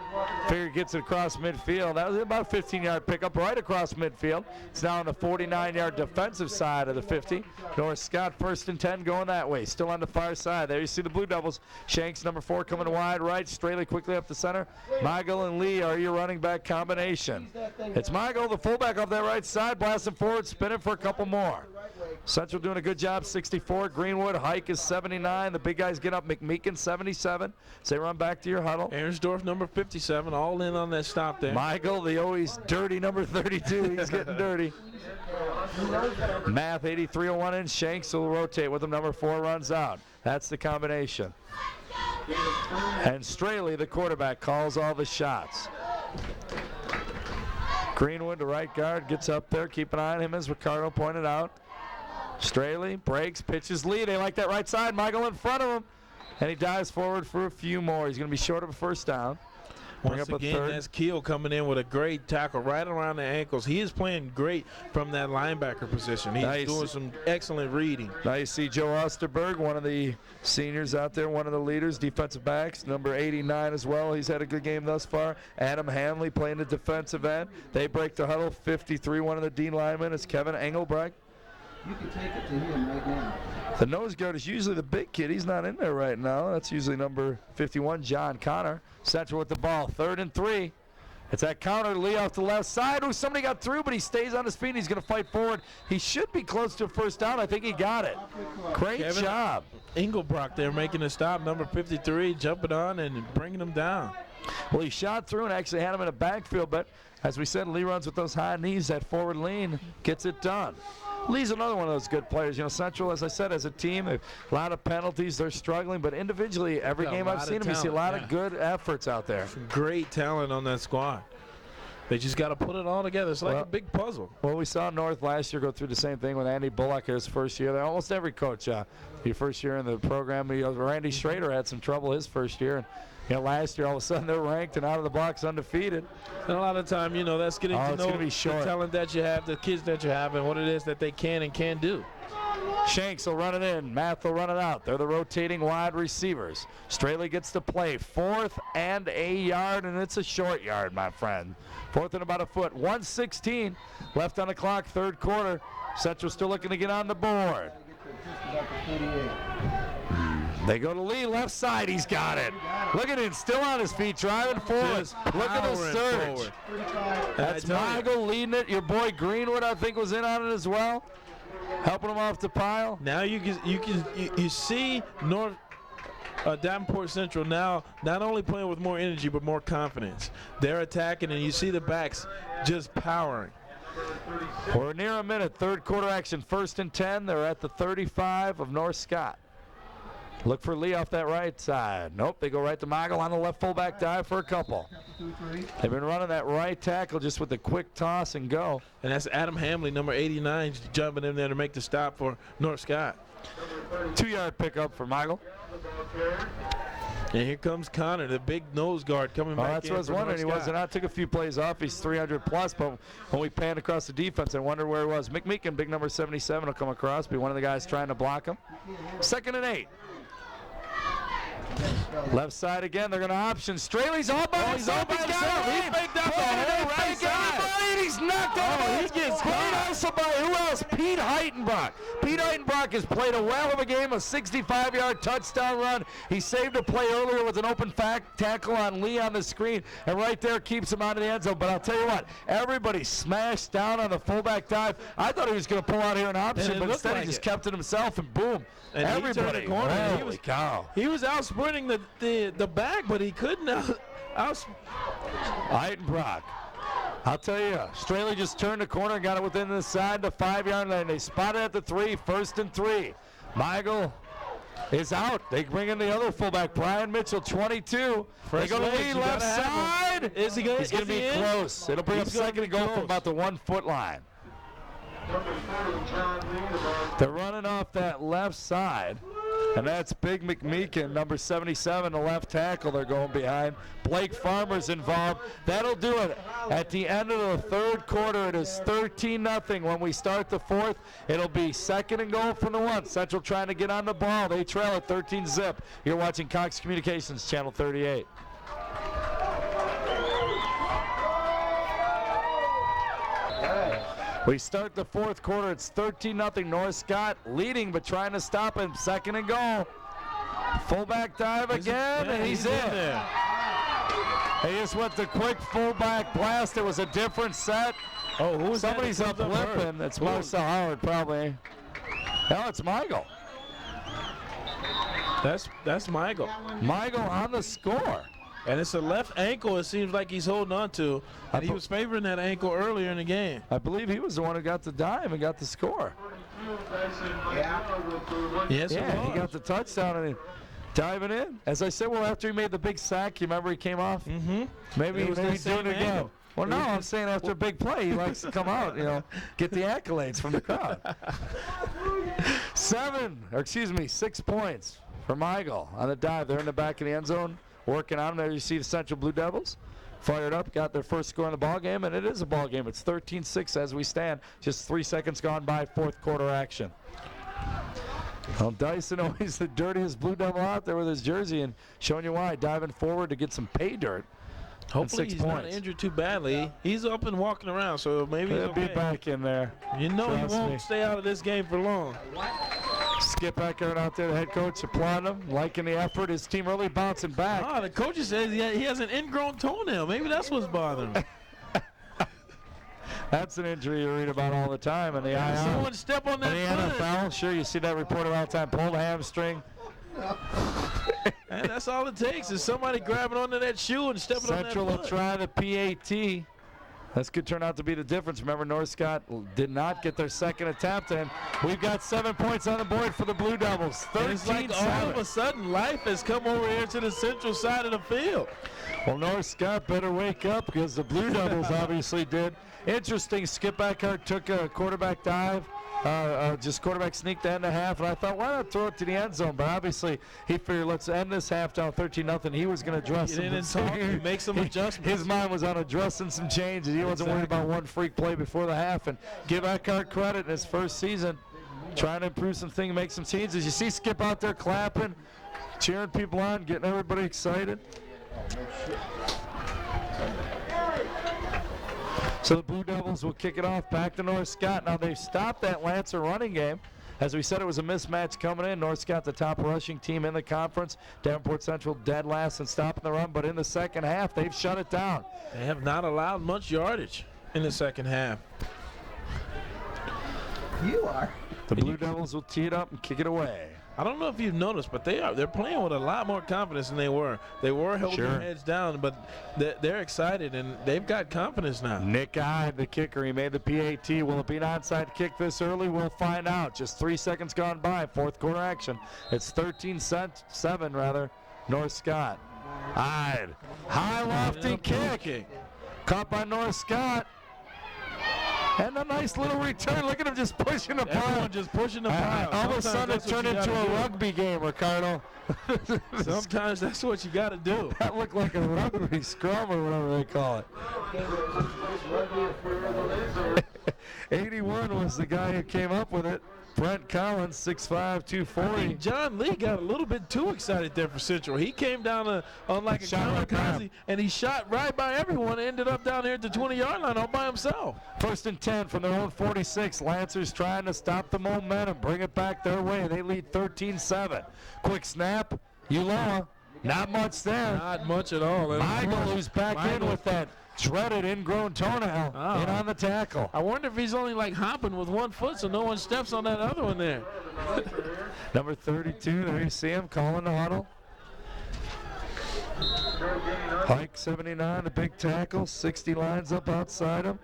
Figure gets it across midfield. That was about a 15-yard pickup right across midfield. It's now on the 49-yard defensive side of the 50. North Scott first and 10 going that way. Still on the far side. There you see the Blue Devils. Shanks, number 4, coming wide right. Straley quickly up the center. Michael and Lee are your running back combination. It's Michael, the fullback off that right side, blasting forward, spinning for a couple more. Central doing a good job, 64. Greenwood, Hike is 79. The big guys get up. McMeekin, 77. So they run back to your huddle. Aaronsdorf, number 57, all in on that stop there. Michael, the always dirty number 32. He's getting dirty. Math, 8301 in. Shanks will rotate with him. Number 4 runs out. That's the combination. And Straley, the quarterback, calls all the shots. Greenwood, the right guard, gets up there. Keep an eye on him, as Ricardo pointed out. Straley breaks, pitches Lee. They like that right side. Michael in front of him. And he dives forward for a few more. He's going to be short of a first down. Once again, that's Keel coming in with a great tackle right around the ankles. He is playing great from that linebacker position. He's doing some excellent reading. Now you see Joe Osterberg, one of the seniors out there, one of the leaders, defensive backs, number 89 as well. He's had a good game thus far. Adam Hanley playing the defensive end. They break the huddle. 53, one of the D linemen is Kevin Engelbrecht. You can take it to him right now. The nose guard is usually the big kid. He's not in there right now. That's usually number 51, John Connor. Central with the ball, 3rd and 3. It's that counter, Lee off the left side. Oh, somebody got through, but he stays on his feet. And he's going to fight forward. He should be close to a first down. I think he got it. Great job. Engelbrock there making a stop, number 53, jumping on and bringing him down. Well, he shot through and actually had him in a backfield, but as we said, Lee runs with those high knees. That forward lean gets it done. Lee's another one of those good players. You know, Central, as I said, as a team, a lot of penalties. They're struggling, but individually, every game I've seen them, you see a lot of good efforts out there. Some great talent on that squad. They just got to put it all together. It's like a big puzzle. Well, we saw North last year go through the same thing with Andy Bullock his first year. Almost every coach, your first year in the program, Randy Schrader had some trouble his first year. And, last year, all of a sudden, they're ranked and out of the box undefeated. And a lot of time, that's getting to know the short. talent that you have, the kids that you have, and what it is that they can and can't do. Shanks will run it in. Math will run it out. They're the rotating wide receivers. Straley gets to play. 4th and a yard, and it's a short yard, my friend. 4th and about a foot. 1:16 left on the clock, 3rd quarter. Central still looking to get on the board. They go to Lee, left side, he's got it. Look at him, still on his feet, driving forward. Look at the surge. That's Michael leading it. Your boy Greenwood, I think, was in on it as well, helping him off the pile. Now you see Davenport Central now not only playing with more energy but more confidence. They're attacking, and you see the backs just powering. We're near a minute, 3rd quarter action, 1st and 10. They're at the 35 of North Scott. Look for Lee off that right side. Nope, they go right to Michael on the left fullback dive for a couple. They've been running that right tackle just with a quick toss and go. And that's Adam Hamley, number 89, jumping in there to make the stop for North Scott. 2-yard pickup for Michael. And here comes Connor, the big nose guard coming back in. That's what I was wondering. He wasn't out. Took a few plays off. He's 300 plus, but when we panned across the defense, I wondered where he was. McMeekin, big number 77, will come across, be one of the guys trying to block him. 2nd and 8. Left side again. They're going to option. Straley's all by himself. He's got it. He faked out the whole right side. and he's knocked out. Oh, he gets great caught. hustle by who else? Pete Heitenbrock. Pete Heitenbrock has played a whale of a game, a 65-yard touchdown run. He saved a play earlier with an open tackle on Lee on the screen, and right there keeps him out of the end zone. But I'll tell you what, everybody smashed down on the fullback dive. I thought he was going to pull out here an option, but instead he just kept it himself, and boom. And everybody. he turned the corner. Holy cow. He was out sprinting the back, but he couldn't Heitenbrock. I'll tell you, Straley just turned the corner and got it within the side, the 5-yard line. They spotted at the 3, 1st and 3. Michael is out. They bring in the other fullback, Brian Mitchell, 22. They go to Lee, left side. Is he going He's going to be close. It'll bring up second and goal from about the 1-foot line. They're running off that left side, and that's Big McMeekin, number 77, the left tackle they're going behind. Blake Farmer's involved. That'll do it. At the end of the third quarter, it is 13-0. When we start the fourth, it'll be second and goal from the 1. Central trying to get on the ball. They trail at 13-zip. You're watching Cox Communications, Channel 38. We start the fourth quarter. It's 13-0. North Scott leading, but trying to stop him. Second and goal. Fullback dive again, and he's in. There. He just went the quick fullback blast. It was a different set. Oh, who's Somebody's that? up limping. It's Marcel Howard, probably. No, it's Michael. That's Michael. Michael on the score. And it's a left ankle it seems like he's holding on to. And he was favoring that ankle earlier in the game. I believe he was the one who got the dive and got the score. Yes, Yeah, he got the touchdown and diving in. As I said, well, after he made the big sack, you remember he came off? Mm-hmm. Maybe he's doing it again. Angle. Well, no, I'm saying after a big play, he likes to come out, get the accolades from the crowd. 6 points for Michael on the dive. They're in the back of the end zone, working on him. There you see the Central Blue Devils fired up, got their first score in the ball game, and it is a ball game. It's 13-6 as we stand. Just 3 seconds gone by, fourth quarter action. Well, Dyson always the dirtiest Blue Devil out there with his jersey, and showing you why, diving forward to get some pay dirt. Hopefully he's not injured too badly. He's up and walking around, so maybe he'll be back in there. You know he won't stay out of this game for long. Skip Eckert out there, the head coach, applauding him, liking the effort. His team really bouncing back. Ah, the coach says he has an ingrown toenail. Maybe that's what's bothering him. That's an injury you read about all the time in the IR. Someone step on that in the NFL, sure, you see that reported all the time. Pulled a hamstring. And that's all it takes is somebody grabbing onto that shoe and stepping on that Central will foot. try the PAT. This could turn out to be the difference. Remember, North Scott did not get their second attempt, and we've got 7 points on the board for the Blue Devils. 13-7. It's like all of a sudden life has come over here to the central side of the field. Well, North Scott better wake up because the Blue Devils obviously did. Interesting, Skip Eckert took a quarterback dive. Just quarterback sneak to end the half, and I thought, why not throw it to the end zone? But obviously, he figured, let's end this half down 13-0. He was going to address some. Make some adjustments. His mind was on addressing some changes. He wasn't worried about one freak play before the half. And give Eckhart credit in his first season, trying to improve some things, make some changes. You see Skip out there clapping, cheering people on, getting everybody excited. So the Blue Devils will kick it off back to North Scott. Now they've stopped that Lancer running game. As we said, it was a mismatch coming in. North Scott, the top rushing team in the conference. Davenport Central dead last in stopping the run. But in the second half, they've shut it down. They have not allowed much yardage in the second half. You are. The Blue Devils will tee it up and kick it away. I don't know if you've noticed, but they're playing with a lot more confidence than they were. They were holding their heads down, but they're excited, and they've got confidence now. Nick Hyde, the kicker, he made the PAT. Will it be an onside kick this early? We'll find out. Just 3 seconds gone by, fourth quarter action. It's 13-7, North Scott. Hyde, high lofting kick. Caught by North Scott. And a nice little return. Look at him just pushing the pile. Everyone just pushing the pile. All of a sudden it turned into a rugby game, Ricardo. Sometimes that's what you got to do. That looked like a rugby scrum or whatever they call it. 81 was the guy who came up with it. Brent Collins, 6'5", I 240. think John Lee got a little bit too excited there for Central. He came down on like a Shot right by kamikaze, him. and he shot right by everyone and ended up down here at the 20-yard line all by himself. 1st and 10 from their own 46. Lancers trying to stop the momentum, bring it back their way. They lead 13-7. Quick snap. Uloa, not much there. Not much at all. And Michael, who's back in Michael- with that dreaded ingrown toenail, Oh. in on the tackle. I wonder if he's only like hopping with one foot so no one steps on that other one there. Number 32, there you see him calling the huddle. Hike 79, the big tackle, 60 lines up outside him.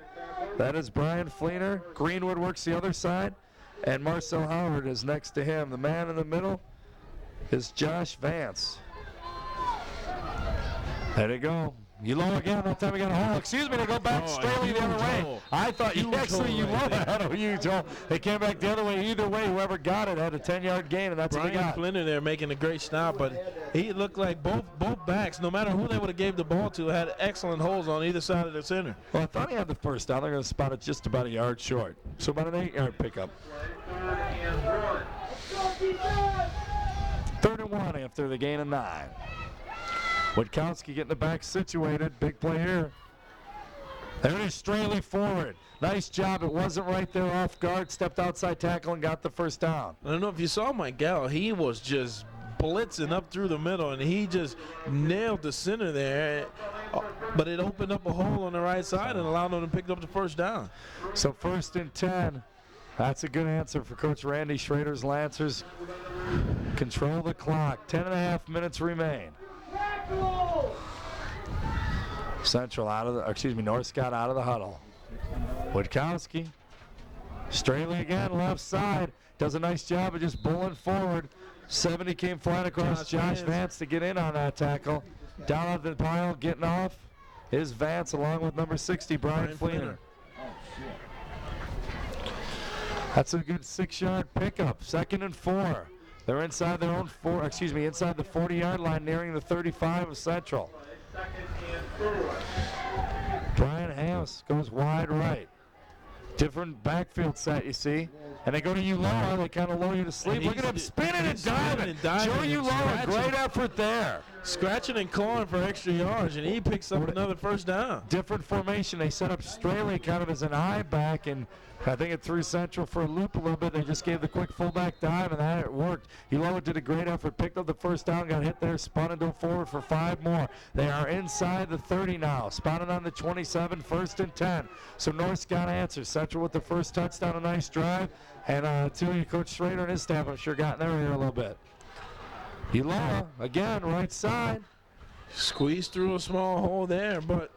That is Brian Fleener. Greenwood works the other side, and Marcel Howard is next to him. The man in the middle is Josh Vance. There they go. Uloa again, that time we got a hole. Excuse me, they go back Oh, straightly the other way. hole. I thought you Huge actually hole right Uloa had a huge hole. They came back the other way. Either way, whoever got it had a 10-yard gain, and that's what Brian they got. Flinner there making a great stop, but he looked like both backs, no matter who they would have gave the ball to, had excellent holes on either side of the center. Well, I thought he had the first down. They're going to spot it just about a yard short. So about an 8-yard pickup. 3rd and 1 after the gain of 9. Witkowski getting the back situated. Big play here. There it is, Straley forward. Nice job. It wasn't right there off guard. Stepped outside tackle and got the first down. I don't know if you saw Miguel. He was just blitzing up through the middle, and he just nailed the center there. But it opened up a hole on the right side and allowed them to pick up the first down. So 1st and 10. That's a good answer for Coach Randy Schrader's Lancers. Control the clock. 10.5 minutes remain. Central out of the, North Scott out of the huddle. Witkowski. Straley again, left side. Does a nice job of just bowling forward. 70 came flying across Josh Vance to get in on that tackle. Down at the pile, getting off is Vance along with number 60, Brian Fleener. That's a good 6-yard pickup. 2nd and 4. They're inside their own inside the 40-yard line, nearing the 35 of Central. Brian House goes wide right. Different backfield set, you see. And they go to Uloa. They kind of lull you to sleep. And Look at him spinning and diving. Joe and Uloa, scratching. great effort there. Scratching and clawing for extra yards, and he picks up another first down. Different formation. They set up Straley kind of as an eye back, and I think it threw Central for a loop a little bit. They just gave the quick fullback dive, and that it worked. Uloa did a great effort, picked up the first down, got hit there, spun and go forward for 5 more. They are inside the 30 now, spotted on the 27, 1st and 10. So North Scott answers. Central with the first touchdown, a nice drive, and to you, Coach Schrader and his staff, I'm sure got in there here a little bit. Uloa, again, right side. Squeezed through a small hole there, but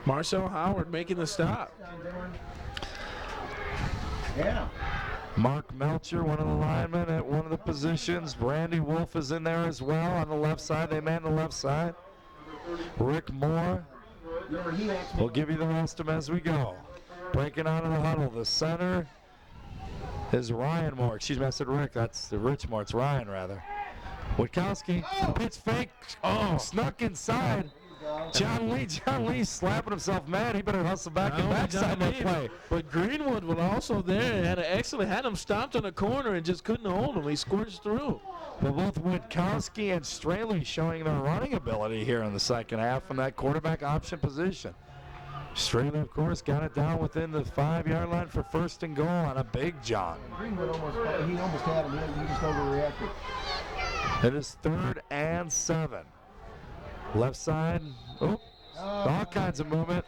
Marcel Howard making the stop. Yeah. Mark Melcher, one of the linemen at one of the positions. Randy Wolf is in there as well on the left side. They man the left side. Rick Moore. We'll give you the rest of them as we go. Breaking out of the huddle. The center is Ryan Moore. Excuse me, I said Rick. That's the Rich Moore. It's Ryan, rather. Witkowski. Pitch fake. Oh, snuck inside. John Lee slapping himself mad. He better hustle back and backside that play. But Greenwood was also there. Had him stopped in the corner and just couldn't hold him. He squirts through. But both Witkowski and Straley showing their running ability here in the second half from that quarterback option position. Straley, of course, got it down within the 5-yard line for 1st and goal on a big John. Greenwood almost had him. He just overreacted. It is 3rd and 7. Left side, all kinds of movement.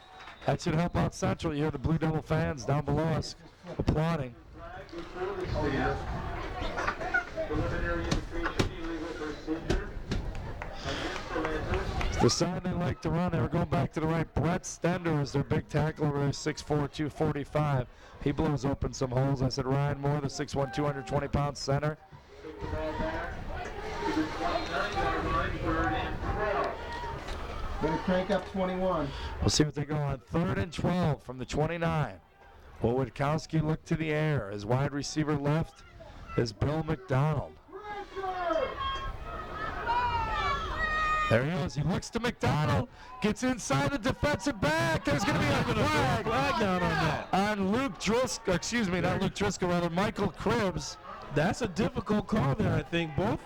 That should help out Central. You hear the Blue Devil fans down below us applauding. The side they like to run, they were going back to the right. Brett Stender is their big tackle over there, 6'4", 245. He blows open some holes. I said Ryan Moore, the 6'1", 220-pound center. Better crank up 21. We'll see what they go on 3rd and 12 from the 29. Will Witkowski look to the air? His wide receiver left is Bill McDonald. There he is. He looks to McDonald. Gets inside the defensive back. There's going to be a flag down on that. on Luke Driscoll. Excuse me, not Luke Driscoll, rather Michael Cribbs. That's a difficult call there, I think. Both.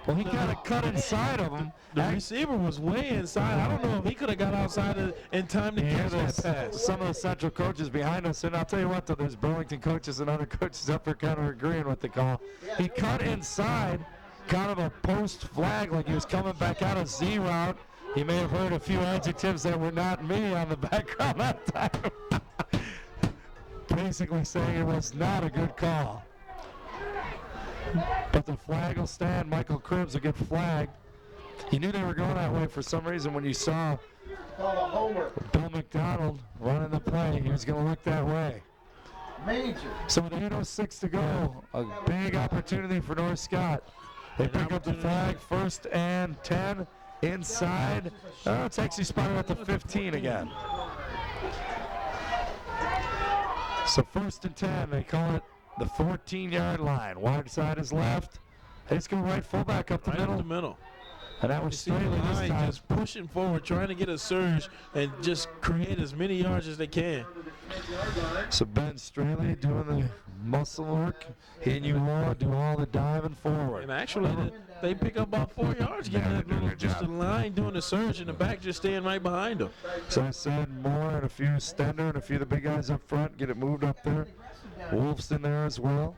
Well, he kind of cut inside of him. The receiver was way inside. I don't know if he could have got outside in time to catch that pass. Some of the Central coaches behind us, and I'll tell you what, though, there's Burlington coaches and other coaches up there kind of agreeing with the call. He cut inside, kind of a post flag, like he was coming back out of Z route. He may have heard a few adjectives that were not me on the background that time. Basically saying it was not a good call. But the flag will stand. Michael Cribbs will get flagged. He knew they were going that way for some reason when you saw Bill McDonald running the play. He was going to look that way. Major. So with 8:06 to go, a big opportunity for North Scott. They pick up the flag, 1st and 10 inside. Oh, it's actually spotted at the 15 again. So 1st and 10, they call it the 14-yard line. Wide side is left. They just go right fullback up the middle. And that was Straley this time. Just pushing forward, trying to get a surge and just create as many yards as they can. So Ben Straley doing the muscle work. He and Uloa do all the diving forward. And actually, they pick up about 4 yards, getting that little, just a line doing the surge, and the back just staying right behind them. So I said Moore and a few Stender and a few of the big guys up front get it moved up there. Wolf's in there as well.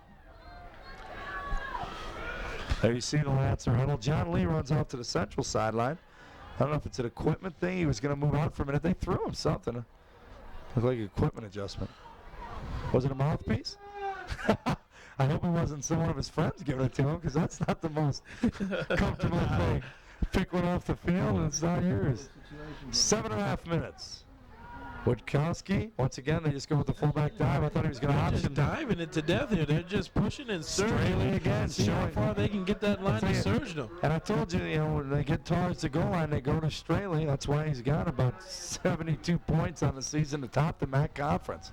There you see the Lancer huddle. John Lee runs off to the central sideline. I don't know if it's an equipment thing. He was going to move out for a minute. They threw him something. Looked like an equipment adjustment. Was it a mouthpiece? I hope it wasn't one of his friends giving it to him, because that's not the most comfortable thing. Pick one off the field and it's not yours. 7.5 minutes. Witkowski, once again, they just go with the fullback dive. I thought he was going to option. Just diving it to death here. They're just pushing and surging. Straley again, See how far they can get that line to surge them. And I told you, when they get towards the goal line, they go to Straley. That's why he's got about 72 points on the season to top the MAC conference.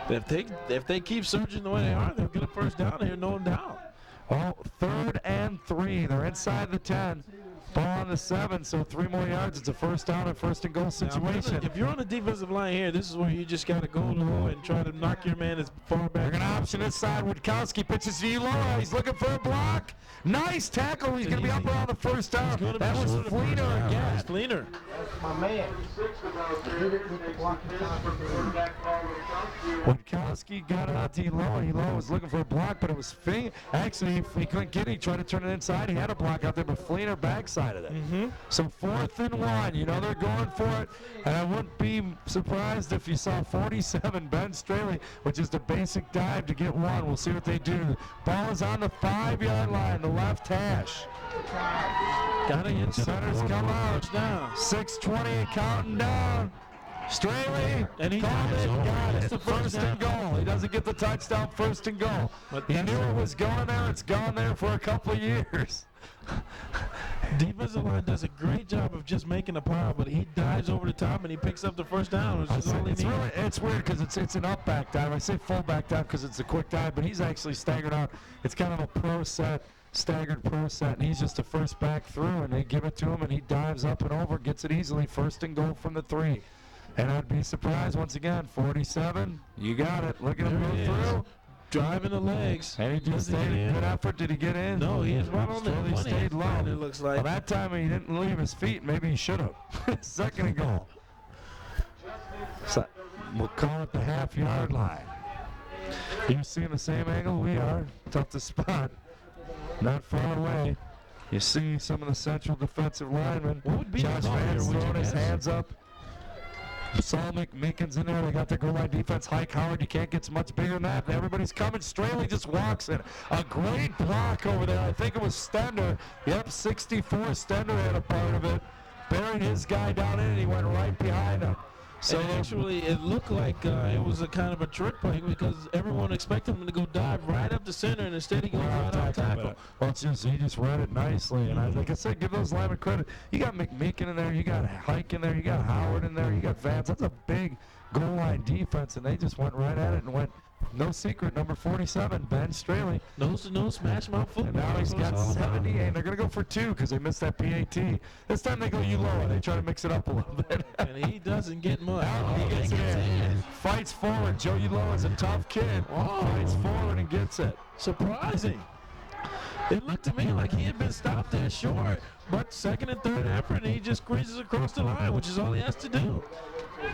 If they keep surging the way they are, they'll get a first down here, no doubt. Well, 3rd and 3. They're inside the 10. Ball on the 7, so 3 more yards. It's a first down and 1st and goal situation. Now, if you're on the defensive line here, this is where you just got to go low and try to knock your man as far back. They're going to option this side. Witkowski pitches to Uloa. He's looking for a block. Nice tackle. He's going to be up around the first down. That was Fleener again. Fleener. My man. Witkowski got it out to Uloa. Uloa was looking for a block, but it was Fing. Actually, if he couldn't get it, he tried to turn it inside. He had a block out there, but Fleener backside of it. So 4th and 1. You know they're going for it. And I wouldn't be surprised if you saw 47 Ben Straley, which is the basic dive to get 1. We'll see what they do. Ball is on the 5-yard line, the left hash. Got it into Centers come out. 6:20 counting down. Straley, and he got it. It's the First and goal. He doesn't get the touchdown, 1st and goal. But he knew it was going there. It's gone there for a couple of years. Defensive line does a great job of just making a pile, but he dives over the top and he picks up the first down. Which is all he needs. It's weird because it's an up back dive. I say full back dive because it's a quick dive, but he's actually staggered out. It's kind of a pro set, staggered pro set, and he's just a first back through, and they give it to him, and he dives up and over, gets it easily, 1st and goal from the 3. And I'd be surprised once again, 47, you got it. Look at him go through. Driving the legs. And he just stayed. Good effort. Did he get in? No, he is right on there. He stayed low. It looks like. Well, that time he didn't leave his feet. Maybe he should have. 2nd and goal. So we'll call it the half-yard line. You see the same angle we are. Tough to spot. Not far away. You see some of the central defensive linemen. Josh Vance throwing his hands up. Saul McMickens in there. They got their goal line defense. Hike Howard, you can't get much bigger than that. Everybody's coming. Straley just walks in. A great block over there. I think it was Stender. Yep, 64. Stender had a part of it. Buried his guy down in, and he went right behind him. So actually, it looked like it was a kind of a trick play because everyone expected him to go dive right up the center, and instead he goes right on tackle. Well, he just read it nicely, and like I said, give those linemen credit. You got McMeekin in there, you got Hike in there, you got Howard in there, you got Vance. That's a big goal line defense, and they just went right at it and went No secret, number 47, Ben Straley. Nose-to-nose, smash mouth football. And now he's That's what got it's all about. 78. They're going to go for 2 because they missed that PAT. This time they go Uloa. They try to mix it up a little bit. And he doesn't get much. Out, he gets it in. Fights forward. Joe Uloa is a tough kid. Fights forward and gets it. Surprising. It looked to me like he had been stopped there short, but second and third effort, and he just squeezes across the line, which is all he has to do.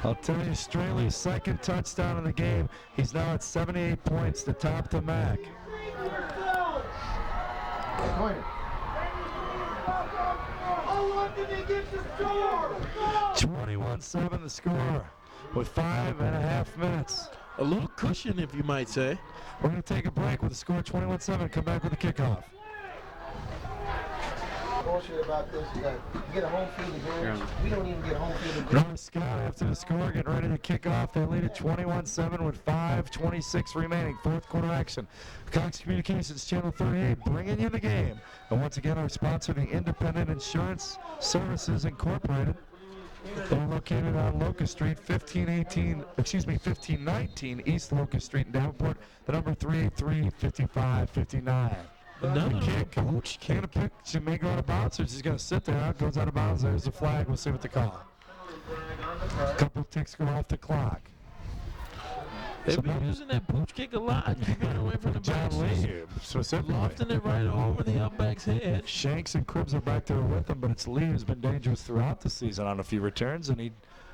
I'll tell you, Straley's second touchdown in the game. He's now at 78 points to top the MAC. 21-7 the score with 5.5 minutes. A little cushion, if you might say. We're going to take a break with the score 21-7. Come back with the kickoff. Bullshit about this. You get a home field advantage. We don't even get a home field advantage. North Scott after the score, getting ready to kick off. They lead at 21-7 with 5:26 remaining. Fourth quarter action. Cox Communications Channel 38 bringing you the game. And once again, our sponsor, the Independent Insurance Services Incorporated. They're located on Locust Street, 1519 East Locust Street in Davenport. The number 383-5559. Another kick. coach They're kick. going to pick. She may go out of bounds, or she's going to sit there. It goes out of bounds. There's the flag. We'll see what they call. A couple of ticks go off the clock. They've been using that pooch kick a lot, keeping it away from the back. John Lee, specifically. Lofting it right over the outback's head. Shanks and Cribbs are back there with him, but it's Lee who's been dangerous throughout the season on a few returns, and he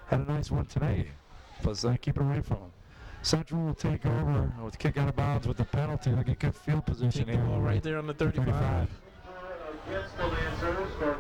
had a nice one today. Plus, keep it away from him. Central will take over with kick out of bounds with the penalty. They'll get good field position Take the here. ball right there on the 35. Against the Lancers for